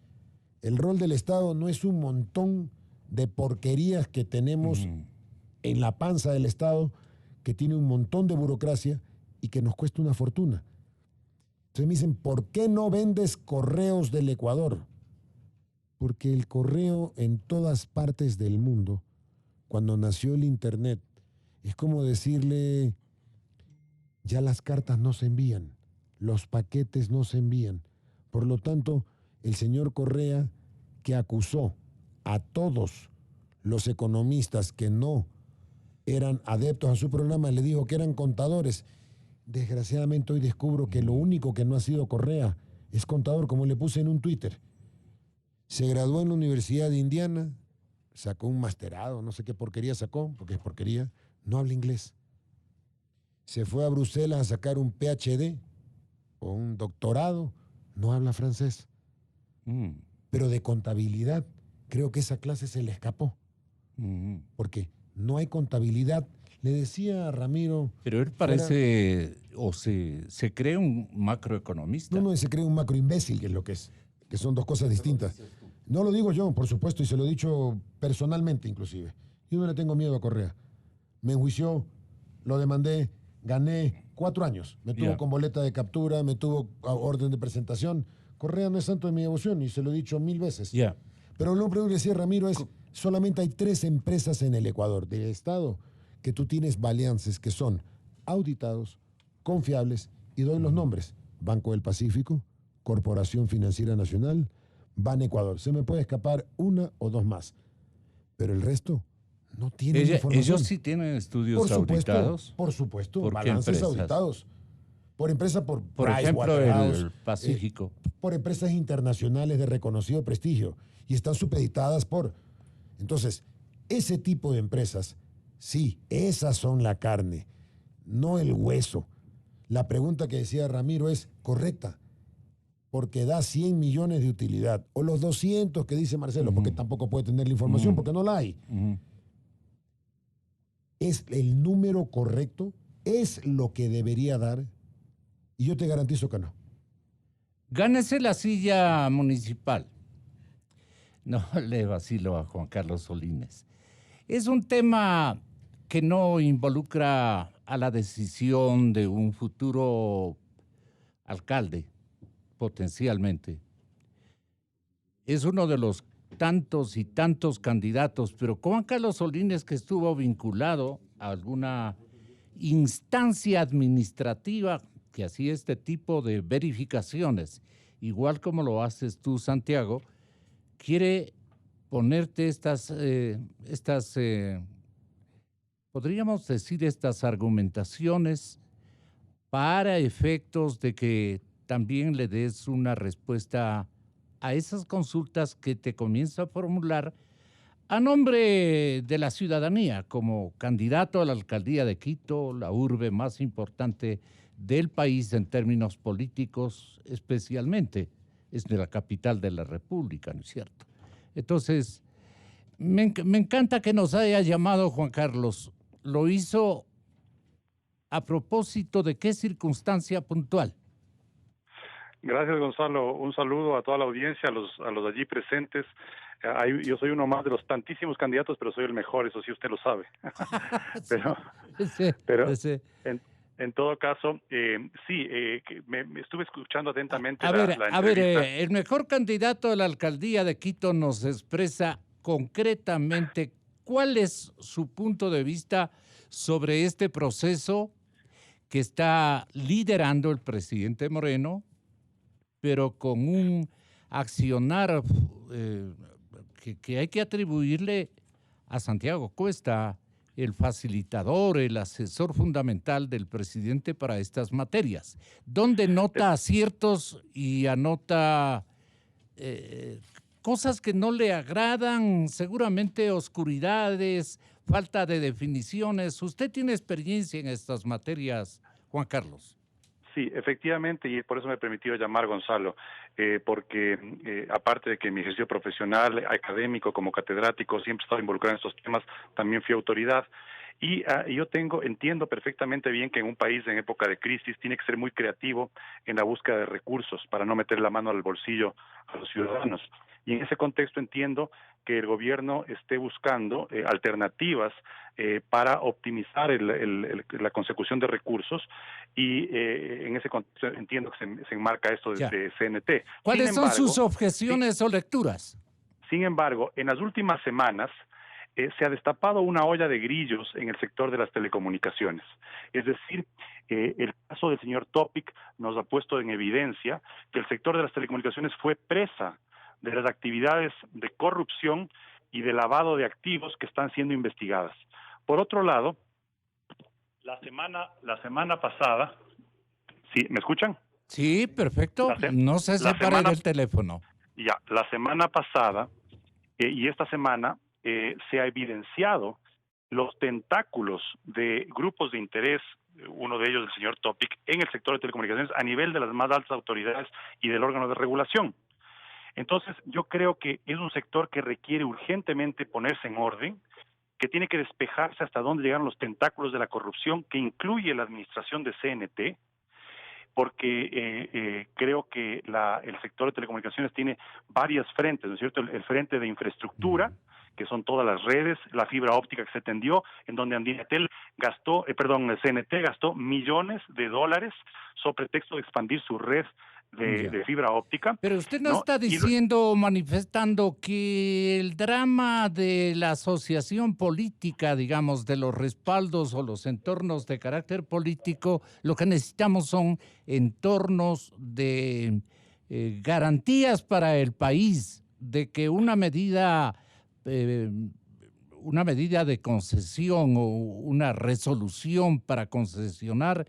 El rol del Estado no es un montón de porquerías que tenemos en la panza del Estado, que tiene un montón de burocracia y que nos cuesta una fortuna. Entonces me dicen, ¿por qué no vendes correos del Ecuador? Porque el correo en todas partes del mundo, cuando nació el Internet, es como decirle, ya las cartas no se envían, los paquetes no se envían. Por lo tanto, el señor Correa, que acusó a todos los economistas que no eran adeptos a su programa, le dijo que eran contadores. Desgraciadamente hoy descubro que lo único que no ha sido Correa es contador, como le puse en un Twitter. Se graduó en la Universidad de Indiana, sacó un masterado, no sé qué porquería sacó, porque es porquería, no habla inglés. Se fue a Bruselas a sacar un PhD o un doctorado, no habla francés. Pero de contabilidad, creo que esa clase se le escapó. Porque no hay contabilidad. Le decía a Ramiro... Pero él parece, se cree un macroeconomista. No, se cree un macroimbécil, que es lo que es. Que son dos cosas distintas. No lo digo yo, por supuesto, y se lo he dicho personalmente inclusive. Yo no le tengo miedo a Correa. Me enjuició, lo demandé, gané 4 años. Me tuvo con boleta de captura, me tuvo a orden de presentación. Correa no es santo de mi devoción y se lo he dicho 1000 veces. Pero lo que decía Ramiro es, solamente hay 3 empresas en el Ecuador del Estado que tú tienes balances que son auditados, confiables, y doy los nombres. Banco del Pacífico, Corporación Financiera Nacional, Ban Ecuador. Se me puede escapar 1 o 2 más. Pero el resto no tienen información. ¿Ellos sí tienen estudios auditados? Por supuesto, balances auditados. por empresas por ejemplo, el Pacífico, por empresas internacionales de reconocido prestigio y están supeditadas por. Entonces, ese tipo de empresas, sí, esas son la carne, no el hueso. La pregunta que decía Ramiro es correcta, porque da 100 millones de utilidad, o los 200 que dice Marcelo, porque tampoco puede tener la información, porque no la hay. ¿Es el número correcto? ¿Es lo que debería dar? Y yo te garantizo que no. Gánese la silla municipal. No le vacilo a Juan Carlos Solines. Es un tema que no involucra a la decisión de un futuro alcalde, potencialmente. Es uno de los tantos y tantos candidatos, pero Juan Carlos Solines, que estuvo vinculado a alguna instancia administrativa que hacía este tipo de verificaciones, igual como lo haces tú, Santiago, quiere ponerte podríamos decir, estas argumentaciones para efectos de que también le des una respuesta a esas consultas que te comienza a formular a nombre de la ciudadanía como candidato a la alcaldía de Quito, la urbe más importante del país en términos políticos, especialmente es de la capital de la República, ¿no es cierto? Entonces, me encanta que nos haya llamado Juan Carlos. Lo hizo a propósito de qué circunstancia puntual. Gracias, Gonzalo. Un saludo a toda la audiencia, a los allí presentes. Yo soy uno más de los tantísimos candidatos, pero soy el mejor, eso sí usted lo sabe. pero en todo caso, me estuve escuchando atentamente la entrevista. El mejor candidato a la alcaldía de Quito nos expresa concretamente cuál es su punto de vista sobre este proceso que está liderando el presidente Moreno, pero con un accionar que hay que atribuirle a Santiago Cuesta, el facilitador, el asesor fundamental del presidente para estas materias, donde nota aciertos y anota cosas que no le agradan, seguramente oscuridades, falta de definiciones. Usted tiene experiencia en estas materias, Juan Carlos. Sí, efectivamente, y por eso me he permitido llamar, Gonzalo, porque aparte de que mi ejercicio profesional, académico, como catedrático, siempre he estado involucrado en estos temas, también fui autoridad. Y yo entiendo perfectamente bien que en un país en época de crisis tiene que ser muy creativo en la búsqueda de recursos para no meter la mano al bolsillo a los ciudadanos. Y en ese contexto entiendo que el gobierno esté buscando alternativas para optimizar la consecución de recursos y en ese contexto entiendo que se enmarca esto de CNT. ¿Cuáles son sus objeciones o lecturas? Sin embargo, en las últimas semanas se ha destapado una olla de grillos en el sector de las telecomunicaciones. Es decir, el caso del señor Topic nos ha puesto en evidencia que el sector de las telecomunicaciones fue presa de las actividades de corrupción y de lavado de activos que están siendo investigadas. Por otro lado, la semana pasada, ¿sí? ¿Me escuchan? Sí, perfecto. No se separe del teléfono. Ya, la semana pasada y esta semana se ha evidenciado los tentáculos de grupos de interés, uno de ellos el señor Topic, en el sector de telecomunicaciones a nivel de las más altas autoridades y del órgano de regulación. Entonces, yo creo que es un sector que requiere urgentemente ponerse en orden, que tiene que despejarse hasta dónde llegaron los tentáculos de la corrupción, que incluye la administración de CNT, porque creo que el sector de telecomunicaciones tiene varias frentes, ¿no es cierto? El frente de infraestructura, que son todas las redes, la fibra óptica que se tendió, en donde CNT gastó millones de dólares sobre pretexto de expandir su red de fibra óptica. Pero usted no está diciendo, manifestando que el drama de la asociación política, digamos, de los respaldos o los entornos de carácter político, lo que necesitamos son entornos de garantías para el país, de que una medida de concesión o una resolución para concesionar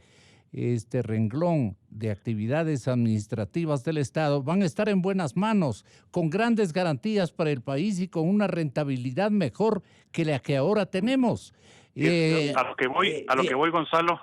este renglón de actividades administrativas del Estado van a estar en buenas manos, con grandes garantías para el país y con una rentabilidad mejor que la que ahora tenemos. A lo que voy, Gonzalo,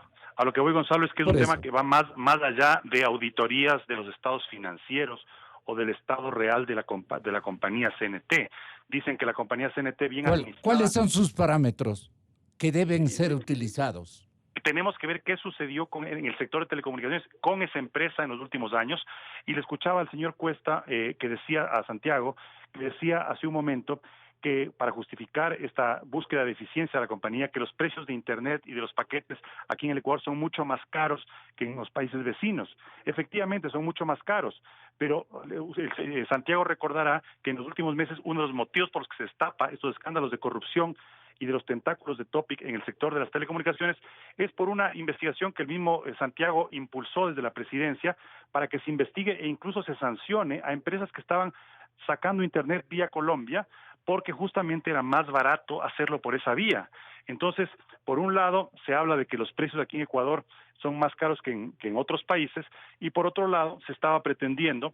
es que es un tema que va más allá de auditorías de los estados financieros o del estado real de la compañía CNT. Dicen que la compañía CNT bien administrada. ¿Cuáles son sus parámetros que deben ser utilizados? Tenemos que ver qué sucedió en el sector de telecomunicaciones con esa empresa en los últimos años. Y le escuchaba al señor Cuesta que decía a Santiago, que decía hace un momento que para justificar esta búsqueda de eficiencia de la compañía, que los precios de Internet y de los paquetes aquí en el Ecuador son mucho más caros que en los países vecinos. Efectivamente, son mucho más caros, pero Santiago recordará que en los últimos meses uno de los motivos por los que se destapa estos escándalos de corrupción y de los tentáculos de Topic en el sector de las telecomunicaciones es por una investigación que el mismo Santiago impulsó desde la presidencia para que se investigue e incluso se sancione a empresas que estaban sacando Internet vía Colombia, porque justamente era más barato hacerlo por esa vía. Entonces, por un lado, se habla de que los precios aquí en Ecuador son más caros que en otros países, y por otro lado, se estaba pretendiendo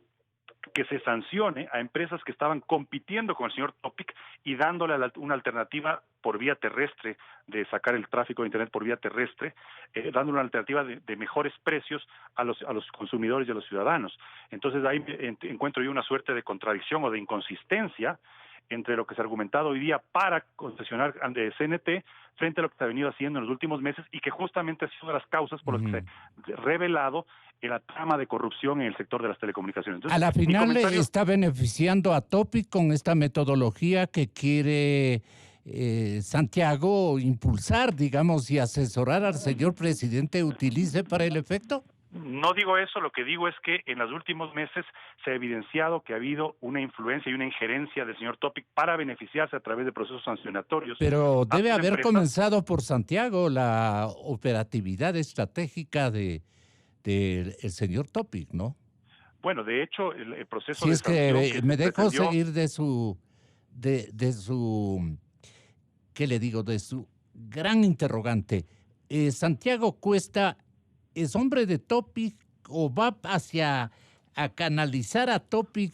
que se sancione a empresas que estaban compitiendo con el señor Topic y dándole una alternativa por vía terrestre, de sacar el tráfico de Internet por vía terrestre, dando una alternativa de mejores precios a los consumidores y a los ciudadanos. Entonces ahí encuentro yo una suerte de contradicción o de inconsistencia entre lo que se ha argumentado hoy día para concesionar de CNT frente a lo que se ha venido haciendo en los últimos meses y que justamente ha sido una de las causas por las que se ha revelado la trama de corrupción en el sector de las telecomunicaciones. Entonces, a la final está beneficiando a Topic con esta metodología que quiere Santiago impulsar, digamos, y asesorar al señor presidente utilice para el efecto. No digo eso, lo que digo es que en los últimos meses se ha evidenciado que ha habido una influencia y una injerencia del señor Topic para beneficiarse a través de procesos sancionatorios. Pero debe haber comenzado por Santiago la operatividad estratégica del el señor Topic, ¿no? Bueno, de hecho, el proceso si de es que me dejo seguir de su ¿qué le digo? De su gran interrogante. Santiago Cuesta, ¿es hombre de Topic o va a canalizar a Topic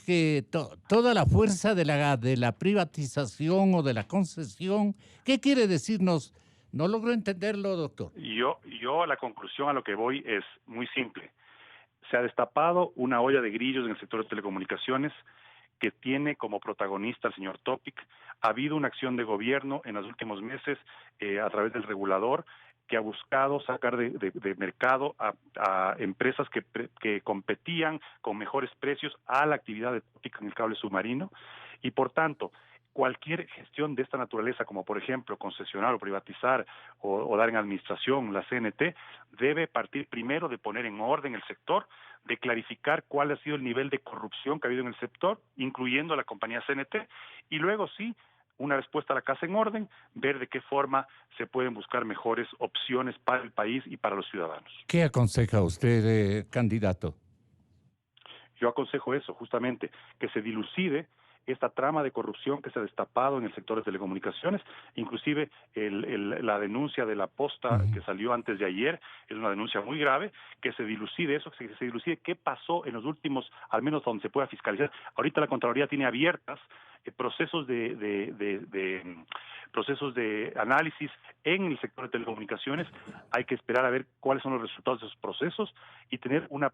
toda la fuerza de la privatización o de la concesión? ¿Qué quiere decirnos? No logro entenderlo, doctor. Yo a la conclusión a lo que voy es muy simple. Se ha destapado una olla de grillos en el sector de telecomunicaciones que tiene como protagonista al señor Topic. Ha habido una acción de gobierno en los últimos meses a través del regulador que ha buscado sacar de mercado a empresas que competían con mejores precios a la actividad de Topic en el cable submarino, y por tanto cualquier gestión de esta naturaleza, como por ejemplo concesionar o privatizar o dar en administración la CNT, debe partir primero de poner en orden el sector, de clarificar cuál ha sido el nivel de corrupción que ha habido en el sector, incluyendo a la compañía CNT, y luego sí, una vez puesta la casa en orden, ver de qué forma se pueden buscar mejores opciones para el país y para los ciudadanos. ¿Qué aconseja usted, candidato? Yo aconsejo eso, justamente, que se dilucide esta trama de corrupción que se ha destapado en el sector de telecomunicaciones, inclusive la denuncia de la Posta que salió antes de ayer, es una denuncia muy grave, que se dilucide eso, que se dilucide qué pasó en los últimos, al menos donde se pueda fiscalizar. Ahorita la Contraloría tiene abiertas procesos procesos de análisis en el sector de telecomunicaciones. Hay que esperar a ver cuáles son los resultados de esos procesos y tener una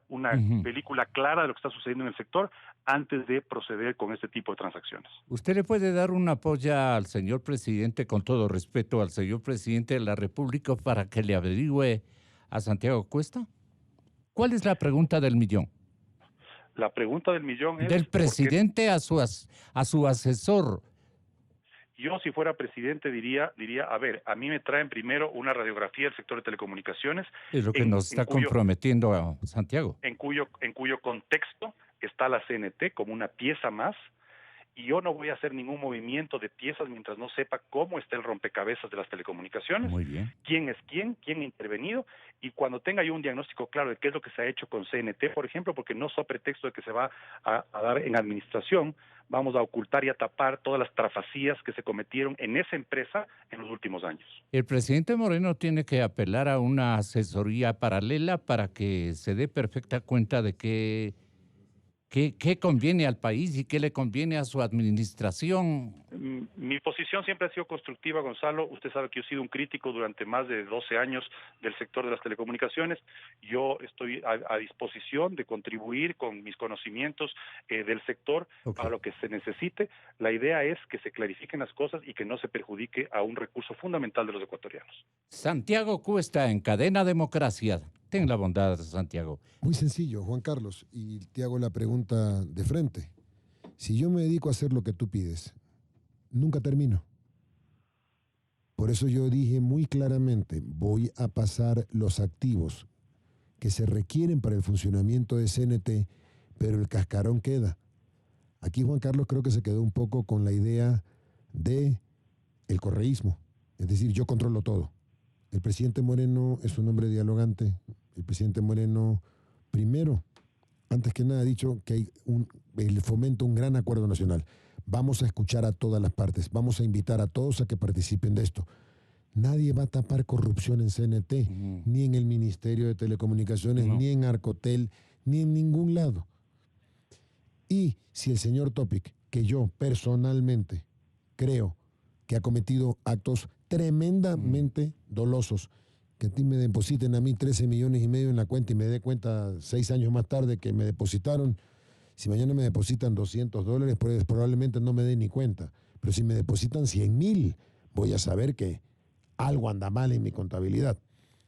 película clara de lo que está sucediendo en el sector antes de proceder con este tipo de transacciones. ¿Usted le puede dar un apoyo al señor presidente, con todo respeto al señor presidente de la República, para que le averigüe a Santiago Cuesta? ¿Cuál es la pregunta del millón? La pregunta del millón es... Del presidente a su asesor. Yo, si fuera presidente, diría, a ver, a mí me traen primero una radiografía del sector de telecomunicaciones. Es lo que nos está comprometiendo a Santiago. En cuyo contexto está la CNT como una pieza más, y yo no voy a hacer ningún movimiento de piezas mientras no sepa cómo está el rompecabezas de las telecomunicaciones. Muy bien. Quién es quién ha intervenido, y cuando tenga yo un diagnóstico claro de qué es lo que se ha hecho con CNT, por ejemplo, porque no so pretexto de que se va a dar en administración, vamos a ocultar y a tapar todas las trafacías que se cometieron en esa empresa en los últimos años. El presidente Moreno tiene que apelar a una asesoría paralela para que se dé perfecta cuenta de qué conviene al país y qué le conviene a su administración. Mi posición siempre ha sido constructiva, Gonzalo. Usted sabe que yo he sido un crítico durante más de 12 años del sector de las telecomunicaciones. Yo estoy a disposición de contribuir con mis conocimientos del sector para lo que se necesite. La idea es que se clarifiquen las cosas y que no se perjudique a un recurso fundamental de los ecuatorianos. Santiago Cuesta, en Cadena Democracia. Ten la bondad, Santiago. Muy sencillo, Juan Carlos, y te hago la pregunta de frente. Si yo me dedico a hacer lo que tú pides, nunca termino. Por eso yo dije muy claramente, voy a pasar los activos que se requieren para el funcionamiento de CNT, pero el cascarón queda. Aquí Juan Carlos creo que se quedó un poco con la idea de el correísmo, es decir, yo controlo todo. El presidente Moreno es un hombre dialogante. El presidente Moreno, primero, antes que nada, ha dicho que hay el fomento un gran acuerdo nacional. Vamos a escuchar a todas las partes, vamos a invitar a todos a que participen de esto. Nadie va a tapar corrupción en CNT, ni en el Ministerio de Telecomunicaciones, ni en Arcotel, ni en ningún lado. Y si el señor Topic, que yo personalmente creo que ha cometido actos tremendamente dolosos, que a ti me depositen a mí 13 millones y medio en la cuenta y me dé cuenta 6 años más tarde que me depositaron. Si mañana me depositan $200, pues probablemente no me dé ni cuenta. Pero si me depositan 100,000, voy a saber que algo anda mal en mi contabilidad.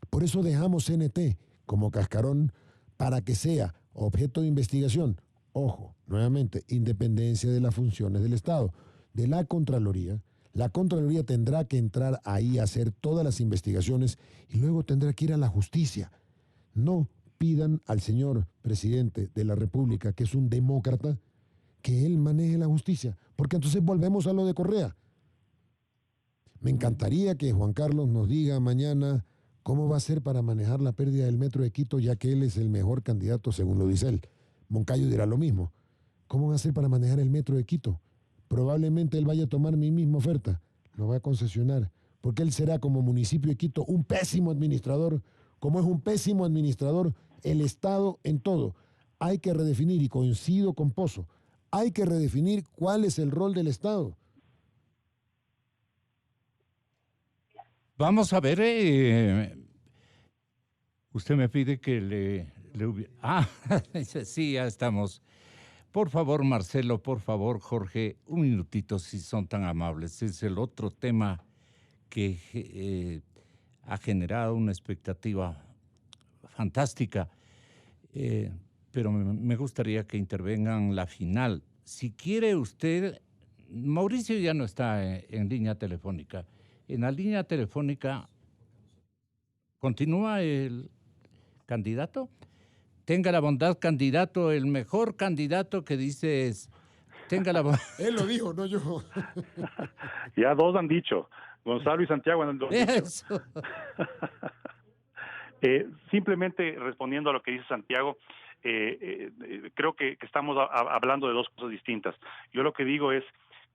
Por eso dejamos CNT como cascarón para que sea objeto de investigación. Ojo, nuevamente, independencia de las funciones del Estado, de la Contraloría. La Contraloría tendrá que entrar ahí a hacer todas las investigaciones y luego tendrá que ir a la justicia. No pidan al señor presidente de la República, que es un demócrata, que él maneje la justicia, porque entonces volvemos a lo de Correa. Me encantaría que Juan Carlos nos diga mañana cómo va a ser para manejar la pérdida del metro de Quito, ya que él es el mejor candidato, según lo dice él. Moncayo dirá lo mismo. ¿Cómo va a ser para manejar el metro de Quito? Probablemente él vaya a tomar mi misma oferta, lo va a concesionar, porque él será como municipio de Quito un pésimo administrador, como es un pésimo administrador el Estado en todo. Hay que redefinir, y coincido con Pozo, hay que redefinir cuál es el rol del Estado. Vamos a ver, usted me pide que le hubiera... sí, ya estamos. Por favor, Marcelo, por favor, Jorge, un minutito si son tan amables. Es el otro tema que ha generado una expectativa fantástica, pero me gustaría que intervengan la final. Si quiere usted, Mauricio ya no está en línea telefónica. En la línea telefónica, ¿continúa el candidato? Tenga la bondad, candidato, el mejor candidato que dices, tenga la bondad. Él lo dijo, no yo. Ya dos han dicho, Gonzalo y Santiago han dicho. Eso. Simplemente respondiendo a lo que dice Santiago, creo que estamos hablando de dos cosas distintas. Yo lo que digo es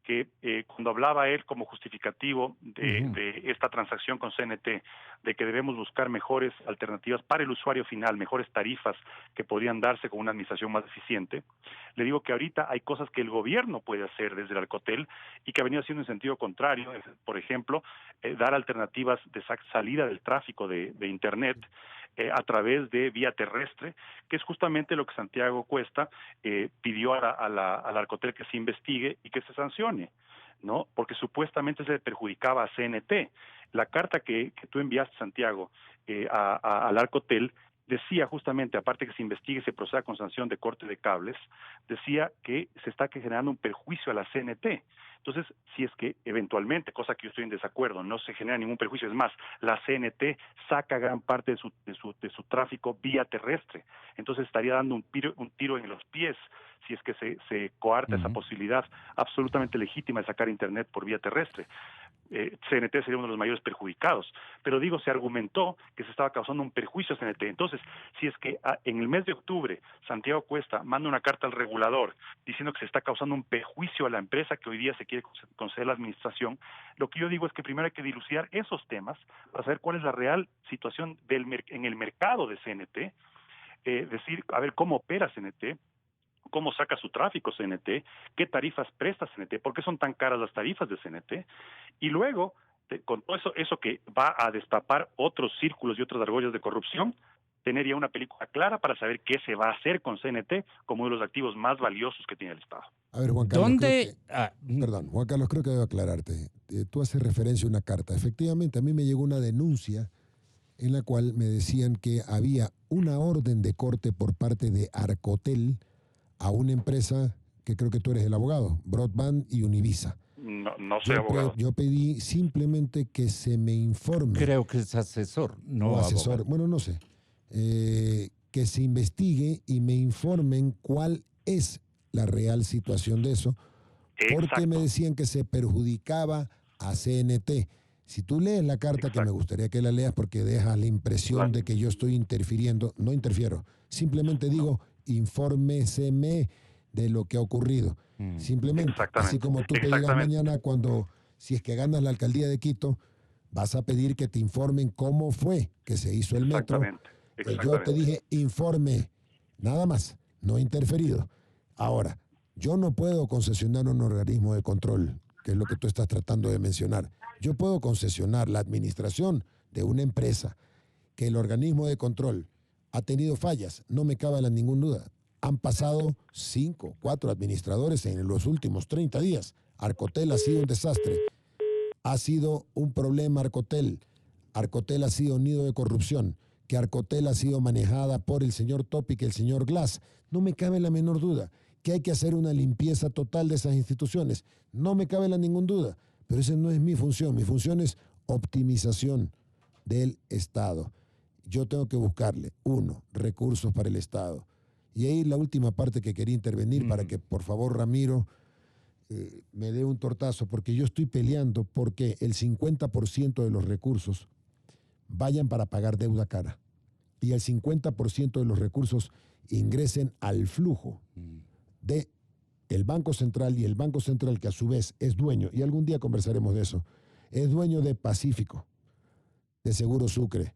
que cuando hablaba él como justificativo de esta transacción con CNT, de que debemos buscar mejores alternativas para el usuario final, mejores tarifas que podrían darse con una administración más eficiente, le digo que ahorita hay cosas que el gobierno puede hacer desde el Arcotel y que ha venido haciendo en sentido contrario. Por ejemplo, dar alternativas de salida del tráfico de Internet a través de vía terrestre, que es justamente lo que Santiago Cuesta pidió al Arcotel que se investigue y que se sancione, ¿no? Porque supuestamente se le perjudicaba a CNT. La carta que tú enviaste, Santiago, al Arcotel decía justamente, aparte que se investigue y se proceda con sanción de corte de cables, decía que se está generando un perjuicio a la CNT. Entonces, si es que eventualmente, cosa que yo estoy en desacuerdo, no se genera ningún perjuicio, es más, la CNT saca gran parte de su tráfico vía terrestre. Entonces estaría dando un tiro en los pies si es que se coarta esa posibilidad absolutamente legítima de sacar Internet por vía terrestre. CNT sería uno de los mayores perjudicados. Pero digo, se argumentó que se estaba causando un perjuicio a CNT. Entonces, si es que en el mes de octubre Santiago Cuesta manda una carta al regulador diciendo que se está causando un perjuicio a la empresa que hoy día se quiere conceder la administración, lo que yo digo es que primero hay que dilucidar esos temas para saber cuál es la real situación en el mercado de CNT, decir, a ver cómo opera CNT, cómo saca su tráfico CNT, qué tarifas presta CNT, por qué son tan caras las tarifas de CNT, y luego, con todo eso que va a destapar otros círculos y otras argollas de corrupción, tener ya una película clara para saber qué se va a hacer con CNT como uno de los activos más valiosos que tiene el Estado. A ver, Juan Carlos. Juan Carlos, creo que debo aclararte. Tú haces referencia a una carta. Efectivamente, a mí me llegó una denuncia en la cual me decían que había una orden de corte por parte de Arcotel a una empresa que creo que tú eres el abogado, Broadband y Univisa. No soy abogado. Yo pedí simplemente que se me informe. Creo que es asesor, no asesor. abogado. Bueno, no sé. Que se investigue y me informen cuál es la real situación de eso. Porque me decían que se perjudicaba a CNT. Si tú lees la carta, que me gustaría que la leas porque deja la impresión de que yo estoy interfiriendo, no interfiero. Simplemente digo, infórmeseme de lo que ha ocurrido. Simplemente, así como tú te digas mañana si es que ganas la alcaldía de Quito, vas a pedir que te informen cómo fue que se hizo el metro. Yo te dije informe, nada más, no he interferido. Ahora, yo no puedo concesionar un organismo de control, que es lo que tú estás tratando de mencionar. Yo puedo concesionar la administración de una empresa que el organismo de control ha tenido fallas, no me cabe ninguna duda. Han pasado 5, 4 administradores en los últimos 30 días. Arcotel ha sido un desastre. Ha sido un problema Arcotel. Arcotel ha sido un nido de corrupción. Que Arcotel ha sido manejada por el señor Topic y el señor Glass. No me cabe la menor duda. Que hay que hacer una limpieza total de esas instituciones. No me cabe ninguna duda. Pero esa no es mi función. Mi función es optimización del Estado. Yo tengo que buscarle, 1, recursos para el Estado. Y ahí la última parte que quería intervenir para que, por favor, Ramiro, me dé un tortazo, porque yo estoy peleando porque el 50% de los recursos vayan para pagar deuda cara y el 50% de los recursos ingresen al flujo de el Banco Central, y el Banco Central, que a su vez es dueño, y algún día conversaremos de eso, es dueño de Pacífico, de Seguro Sucre,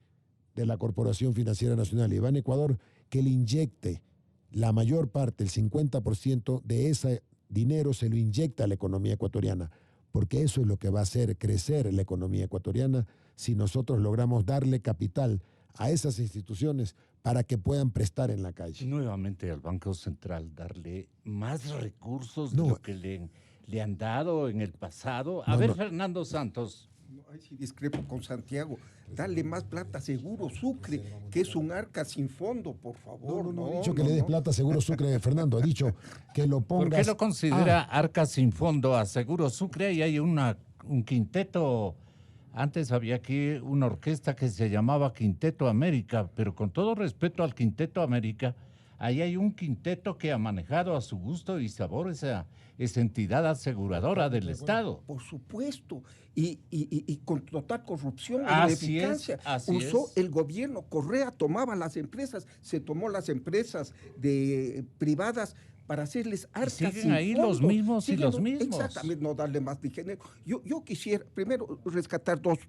de la Corporación Financiera Nacional y Banecuador, que le inyecte la mayor parte, el 50% de ese dinero se lo inyecta a la economía ecuatoriana, porque eso es lo que va a hacer crecer la economía ecuatoriana si nosotros logramos darle capital a esas instituciones para que puedan prestar en la calle. Nuevamente al Banco Central darle más recursos de lo que le han dado en el pasado. Fernando Santos. Ahí sí discrepo con Santiago. Darle más plata a Seguro Sucre, que es un arca sin fondo, por favor. No he dicho que le des plata a Seguro Sucre, Fernando. He dicho que lo pongas... ¿Por qué lo considera arca sin fondo a Seguro Sucre? Y hay un quinteto. Antes había aquí una orquesta que se llamaba Quinteto América, pero con todo respeto al Quinteto América, ahí hay un quinteto que ha manejado a su gusto y sabor esa entidad aseguradora del Estado. Por supuesto, y con total corrupción e ineficacia. Usó el gobierno, Correa tomaba las empresas, se tomó las empresas privadas para hacerles arcas sin siguen ahí fondo. Los mismos y los mismos. Exactamente, no darle más de género. Yo quisiera primero rescatar dos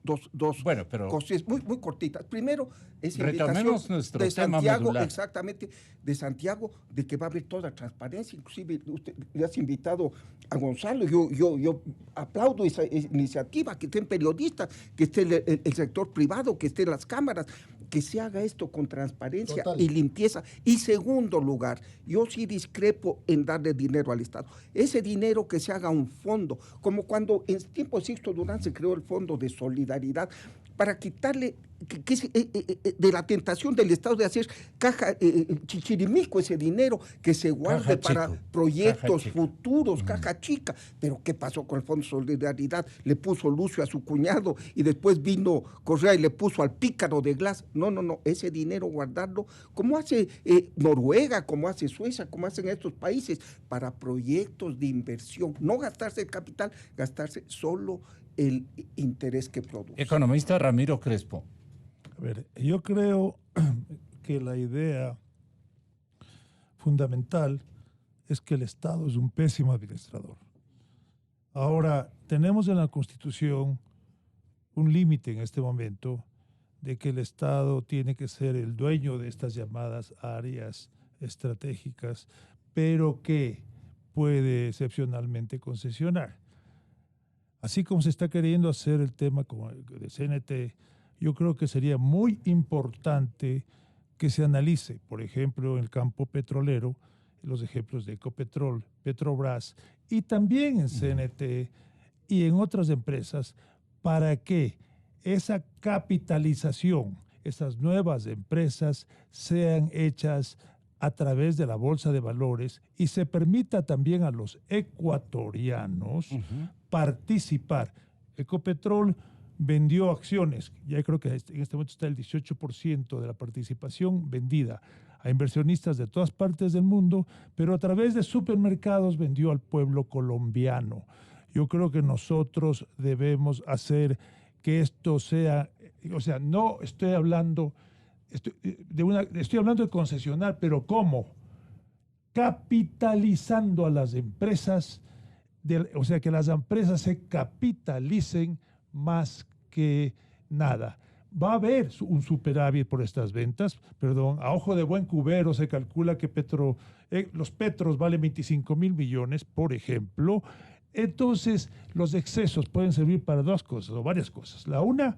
cosas muy cortitas. Primero, es invitación de Santiago, exactamente, de Santiago, de que va a haber toda transparencia. Inclusive usted le has invitado a Gonzalo. Yo aplaudo esa iniciativa, que estén periodistas, que esté el sector privado, que estén las cámaras, que se haga esto con transparencia y limpieza. Y segundo lugar, yo sí discrepo en darle dinero al Estado. Ese dinero que se haga un fondo, como cuando en tiempo de Sixto Durán se creó el Fondo de Solidaridad, para quitarle de la tentación del Estado de hacer caja chichirimico, ese dinero que se guarde para proyectos futuros, caja chica. Pero ¿qué pasó con el Fondo de Solidaridad? Le puso Lucio a su cuñado y después vino Correa y le puso al pícaro de Glass. No, ese dinero guardarlo como hace Noruega, como hace Suecia, como hacen estos países, para proyectos de inversión. No gastarse el capital, gastarse solo el interés que produce. Economista Ramiro Crespo. A ver, yo creo que la idea fundamental es que el Estado es un pésimo administrador. Ahora, tenemos en la Constitución un límite en este momento de que el Estado tiene que ser el dueño de estas llamadas áreas estratégicas, pero que puede excepcionalmente concesionar. Así como se está queriendo hacer el tema de CNT, yo creo que sería muy importante que se analice, por ejemplo, en el campo petrolero, los ejemplos de Ecopetrol, Petrobras y también en CNT y en otras empresas, para que esa capitalización, esas nuevas empresas sean hechas a través de la bolsa de valores y se permita también a los ecuatorianos participar. Ecopetrol vendió acciones, ya creo que en este momento está el 18% de la participación vendida a inversionistas de todas partes del mundo, pero a través de supermercados vendió al pueblo colombiano. Yo creo que nosotros debemos hacer que esto sea, o sea, no estoy hablando, estoy hablando de concesionar, pero ¿cómo? Capitalizando a las empresas, o sea, que las empresas se capitalicen más que nada. Va a haber un superávit por estas ventas, a ojo de buen cubero se calcula que los petros valen 25,000 millones, por ejemplo. Entonces, los excesos pueden servir para dos cosas o varias cosas. La una,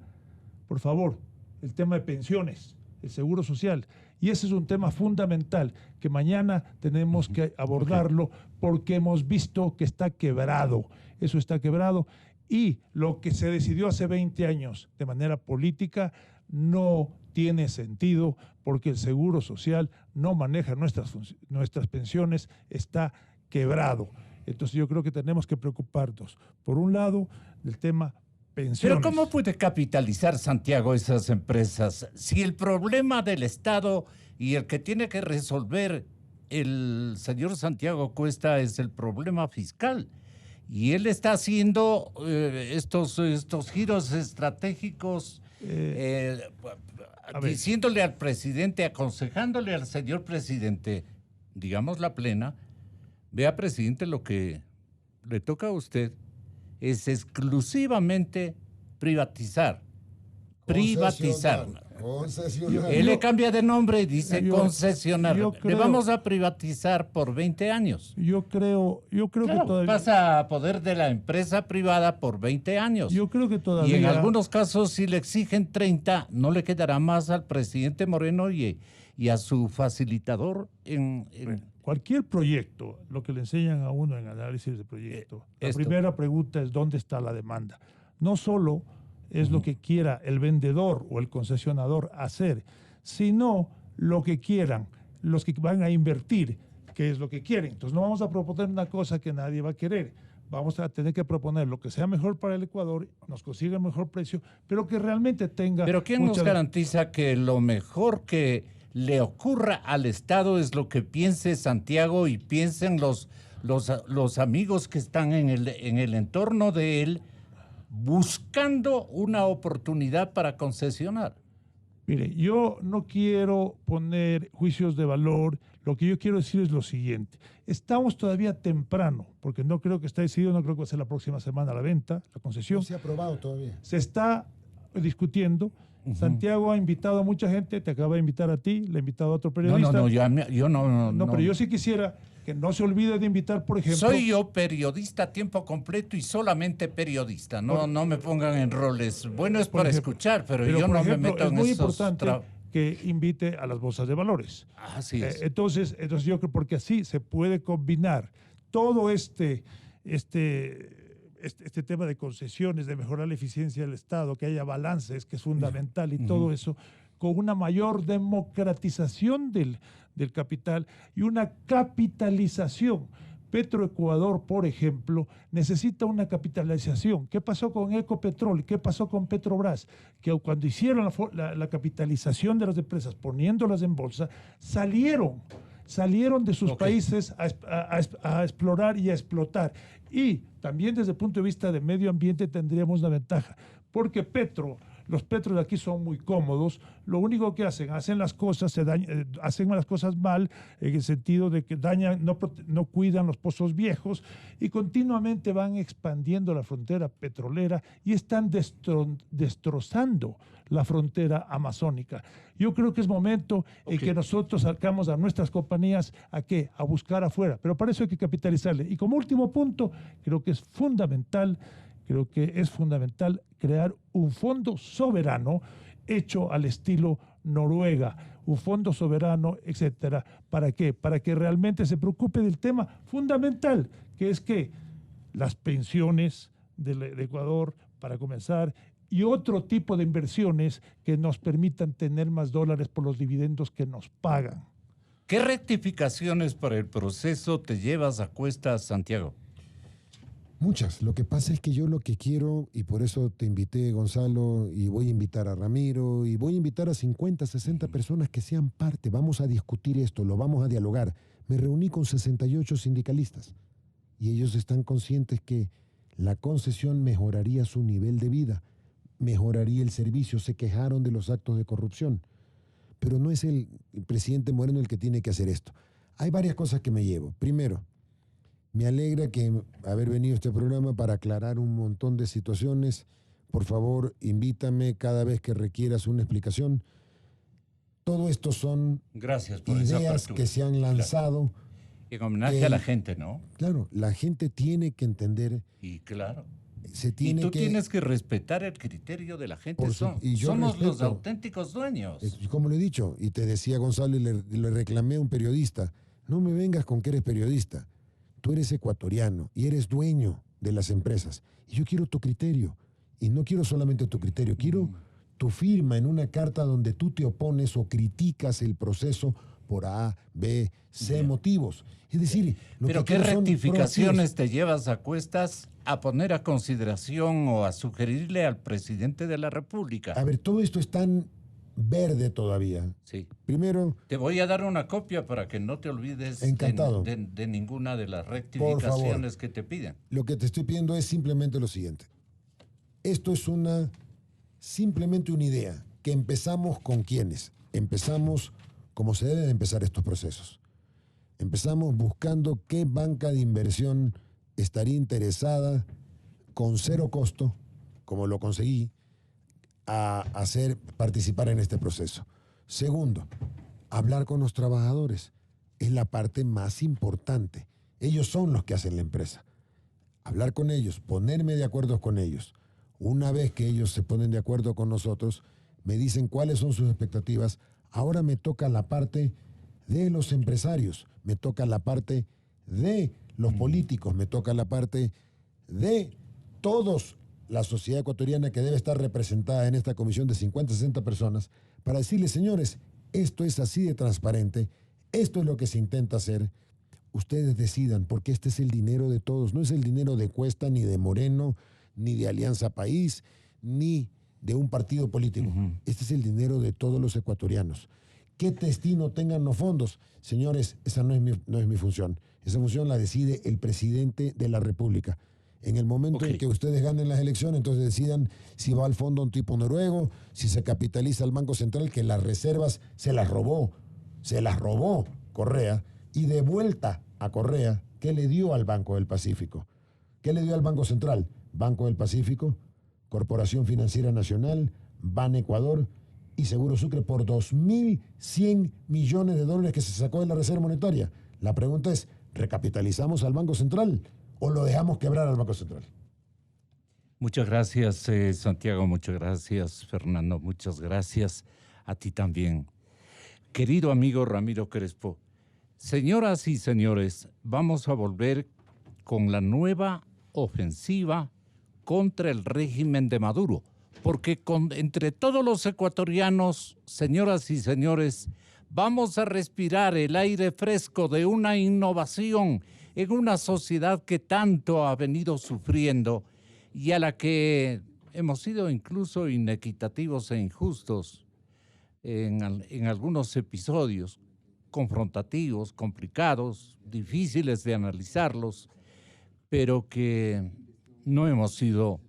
por favor, el tema de pensiones, el seguro social. Y ese es un tema fundamental que mañana tenemos que abordarlo porque hemos visto que está quebrado. Eso está quebrado. Y lo que se decidió hace 20 años de manera política no tiene sentido porque el Seguro Social no maneja nuestras pensiones, está quebrado. Entonces yo creo que tenemos que preocuparnos, por un lado, del tema pensiones. Pero ¿cómo puede capitalizar Santiago esas empresas si el problema del Estado y el que tiene que resolver el señor Santiago Cuesta es el problema fiscal? Y él está haciendo estos giros estratégicos, diciéndole al presidente, aconsejándole al señor presidente, digamos la plena, vea, presidente, lo que le toca a usted es exclusivamente privatizar. Concesionar. Él le cambia de nombre y dice concesionar. Le vamos a privatizar por 20 años. Yo creo que todavía... Pasa a poder de la empresa privada por 20 años. Yo creo que todavía... Y en algunos casos, si le exigen 30, no le quedará más al presidente Moreno y a su facilitador Cualquier proyecto, lo que le enseñan a uno en análisis de proyecto, la primera pregunta es ¿dónde está la demanda? No solo es lo que quiera el vendedor o el concesionador hacer, sino lo que quieran los que van a invertir, qué es lo que quieren. Entonces no vamos a proponer una cosa que nadie va a querer. Vamos a tener que proponer lo que sea mejor para el Ecuador, nos consiga el mejor precio, pero que realmente tenga... Pero ¿quién nos garantiza que lo mejor que le ocurra al Estado es lo que piense Santiago y piensen los amigos que están en el entorno de él, buscando una oportunidad para concesionar? Mire, yo no quiero poner juicios de valor, lo que yo quiero decir es lo siguiente. Estamos todavía temprano, porque no creo que esté decidido, no creo que va a ser la próxima semana la venta, la concesión. No se ha aprobado todavía. Se está discutiendo. Santiago ha invitado a mucha gente, te acaba de invitar a ti, le ha invitado a otro periodista. No, pero yo sí quisiera que no se olvide de invitar, por ejemplo... Soy yo periodista a tiempo completo y solamente periodista, no me pongan en roles. Bueno, es para escuchar, pero yo no me meto en esos... Es muy importante que invite a las bolsas de valores. Así es. Entonces yo creo, porque así se puede combinar todo este tema de concesiones, de mejorar la eficiencia del Estado, que haya balances, que es fundamental, y todo eso, con una mayor democratización del capital y una capitalización. Petroecuador, por ejemplo, necesita una capitalización. ¿Qué pasó con Ecopetrol? ¿Qué pasó con Petrobras? Que cuando hicieron la capitalización de las empresas, poniéndolas en bolsa, salieron salieron de sus países a explorar y a explotar. Y también desde el punto de vista de medio ambiente tendríamos una ventaja, porque los petros de aquí son muy cómodos, lo único que hacen las cosas, hacen las cosas mal, en el sentido de que dañan, no cuidan los pozos viejos y continuamente van expandiendo la frontera petrolera y están destrozando la frontera amazónica. Yo creo que es momento en que nosotros sacamos a nuestras compañías a buscar afuera, pero para eso hay que capitalizarle. Y como último punto, creo que es fundamental crear un fondo soberano hecho al estilo Noruega, un fondo soberano, etcétera. ¿Para qué? Para que realmente se preocupe del tema fundamental, que es que las pensiones de Ecuador, para comenzar, y otro tipo de inversiones que nos permitan tener más dólares por los dividendos que nos pagan. ¿Qué rectificaciones para el proceso te llevas a cuestas, Santiago? Muchas. Lo que pasa es que yo lo que quiero, y por eso te invité, Gonzalo, y voy a invitar a Ramiro, y voy a invitar a 50, 60 personas que sean parte. Vamos a discutir esto, lo vamos a dialogar. Me reuní con 68 sindicalistas y ellos están conscientes que la concesión mejoraría su nivel de vida, mejoraría el servicio, se quejaron de los actos de corrupción. Pero no es el presidente Moreno el que tiene que hacer esto. Hay varias cosas que me llevo. Primero, me alegra haber venido a este programa para aclarar un montón de situaciones. Por favor, invítame cada vez que requieras una explicación. Todo esto son ideas que se han lanzado. Claro. En homenaje a la gente, ¿no? Claro, la gente tiene que entender. Y claro. Y tú tienes que respetar el criterio de la gente. Somos los auténticos dueños. Como lo he dicho, y te decía Gonzalo, y le reclamé a un periodista, no me vengas con que eres periodista. Tú eres ecuatoriano y eres dueño de las empresas. Y yo quiero tu criterio. Y no quiero solamente tu criterio, quiero tu firma en una carta donde tú te opones o criticas el proceso por A, B, C motivos. Es decir, ¿pero qué rectificaciones te llevas a cuestas a poner a consideración o a sugerirle al presidente de la República? A ver, todo esto es tan verde todavía. Sí. Primero, te voy a dar una copia para que no te olvides de ninguna de las rectificaciones que te piden. Lo que te estoy pidiendo es simplemente lo siguiente. Esto es simplemente una idea, que empezamos con quiénes. Empezamos como se deben empezar estos procesos. Empezamos buscando qué banca de inversión estaría interesada con cero costo, como lo conseguí, a hacer participar en este proceso. Segundo, hablar con los trabajadores. Es la parte más importante. Ellos son los que hacen la empresa. Hablar con ellos, ponerme de acuerdo con ellos. Una vez que ellos se ponen de acuerdo con nosotros, me dicen cuáles son sus expectativas. Ahora me toca la parte de los empresarios, me toca la parte de los políticos, me toca la parte de todos la sociedad ecuatoriana que debe estar representada en esta comisión de 50, 60 personas, para decirles, señores, esto es así de transparente, esto es lo que se intenta hacer, ustedes decidan, porque este es el dinero de todos, no es el dinero de Cuesta, ni de Moreno, ni de Alianza País, ni de un partido político. Este es el dinero de todos los ecuatorianos. ¿Qué destino tengan los fondos? Señores, esa no es mi función. Esa función la decide el presidente de la República. En el momento en que ustedes ganen las elecciones, entonces decidan si va al fondo un tipo noruego, si se capitaliza el Banco Central, que las reservas se las robó Correa, y de vuelta a Correa, ¿qué le dio al Banco del Pacífico? ¿Qué le dio al Banco Central? Banco del Pacífico, Corporación Financiera Nacional, Ban Ecuador y Seguro Sucre por 2.100 millones de dólares que se sacó de la Reserva Monetaria. La pregunta es, ¿recapitalizamos al Banco Central o lo dejamos quebrar al Banco Central? Muchas gracias, Santiago. Muchas gracias, Fernando. Muchas gracias a ti también. Querido amigo Ramiro Crespo, señoras y señores, vamos a volver con la nueva ofensiva contra el régimen de Maduro, porque entre todos los ecuatorianos, señoras y señores, vamos a respirar el aire fresco de una innovación en una sociedad que tanto ha venido sufriendo y a la que hemos sido incluso inequitativos e injustos en algunos episodios, confrontativos, complicados, difíciles de analizarlos, pero que no hemos sido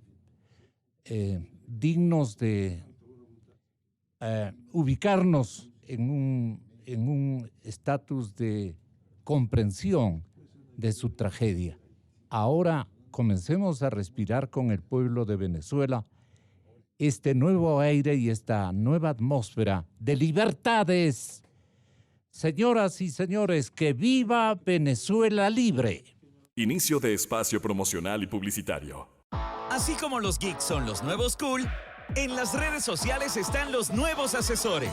dignos de ubicarnos en un estatus de comprensión de su tragedia. Ahora comencemos a respirar con el pueblo de Venezuela este nuevo aire y esta nueva atmósfera de libertades. Señoras y señores, que viva Venezuela libre. Inicio de espacio promocional y publicitario. Así como los geeks son los nuevos cool, en las redes sociales están los nuevos asesores.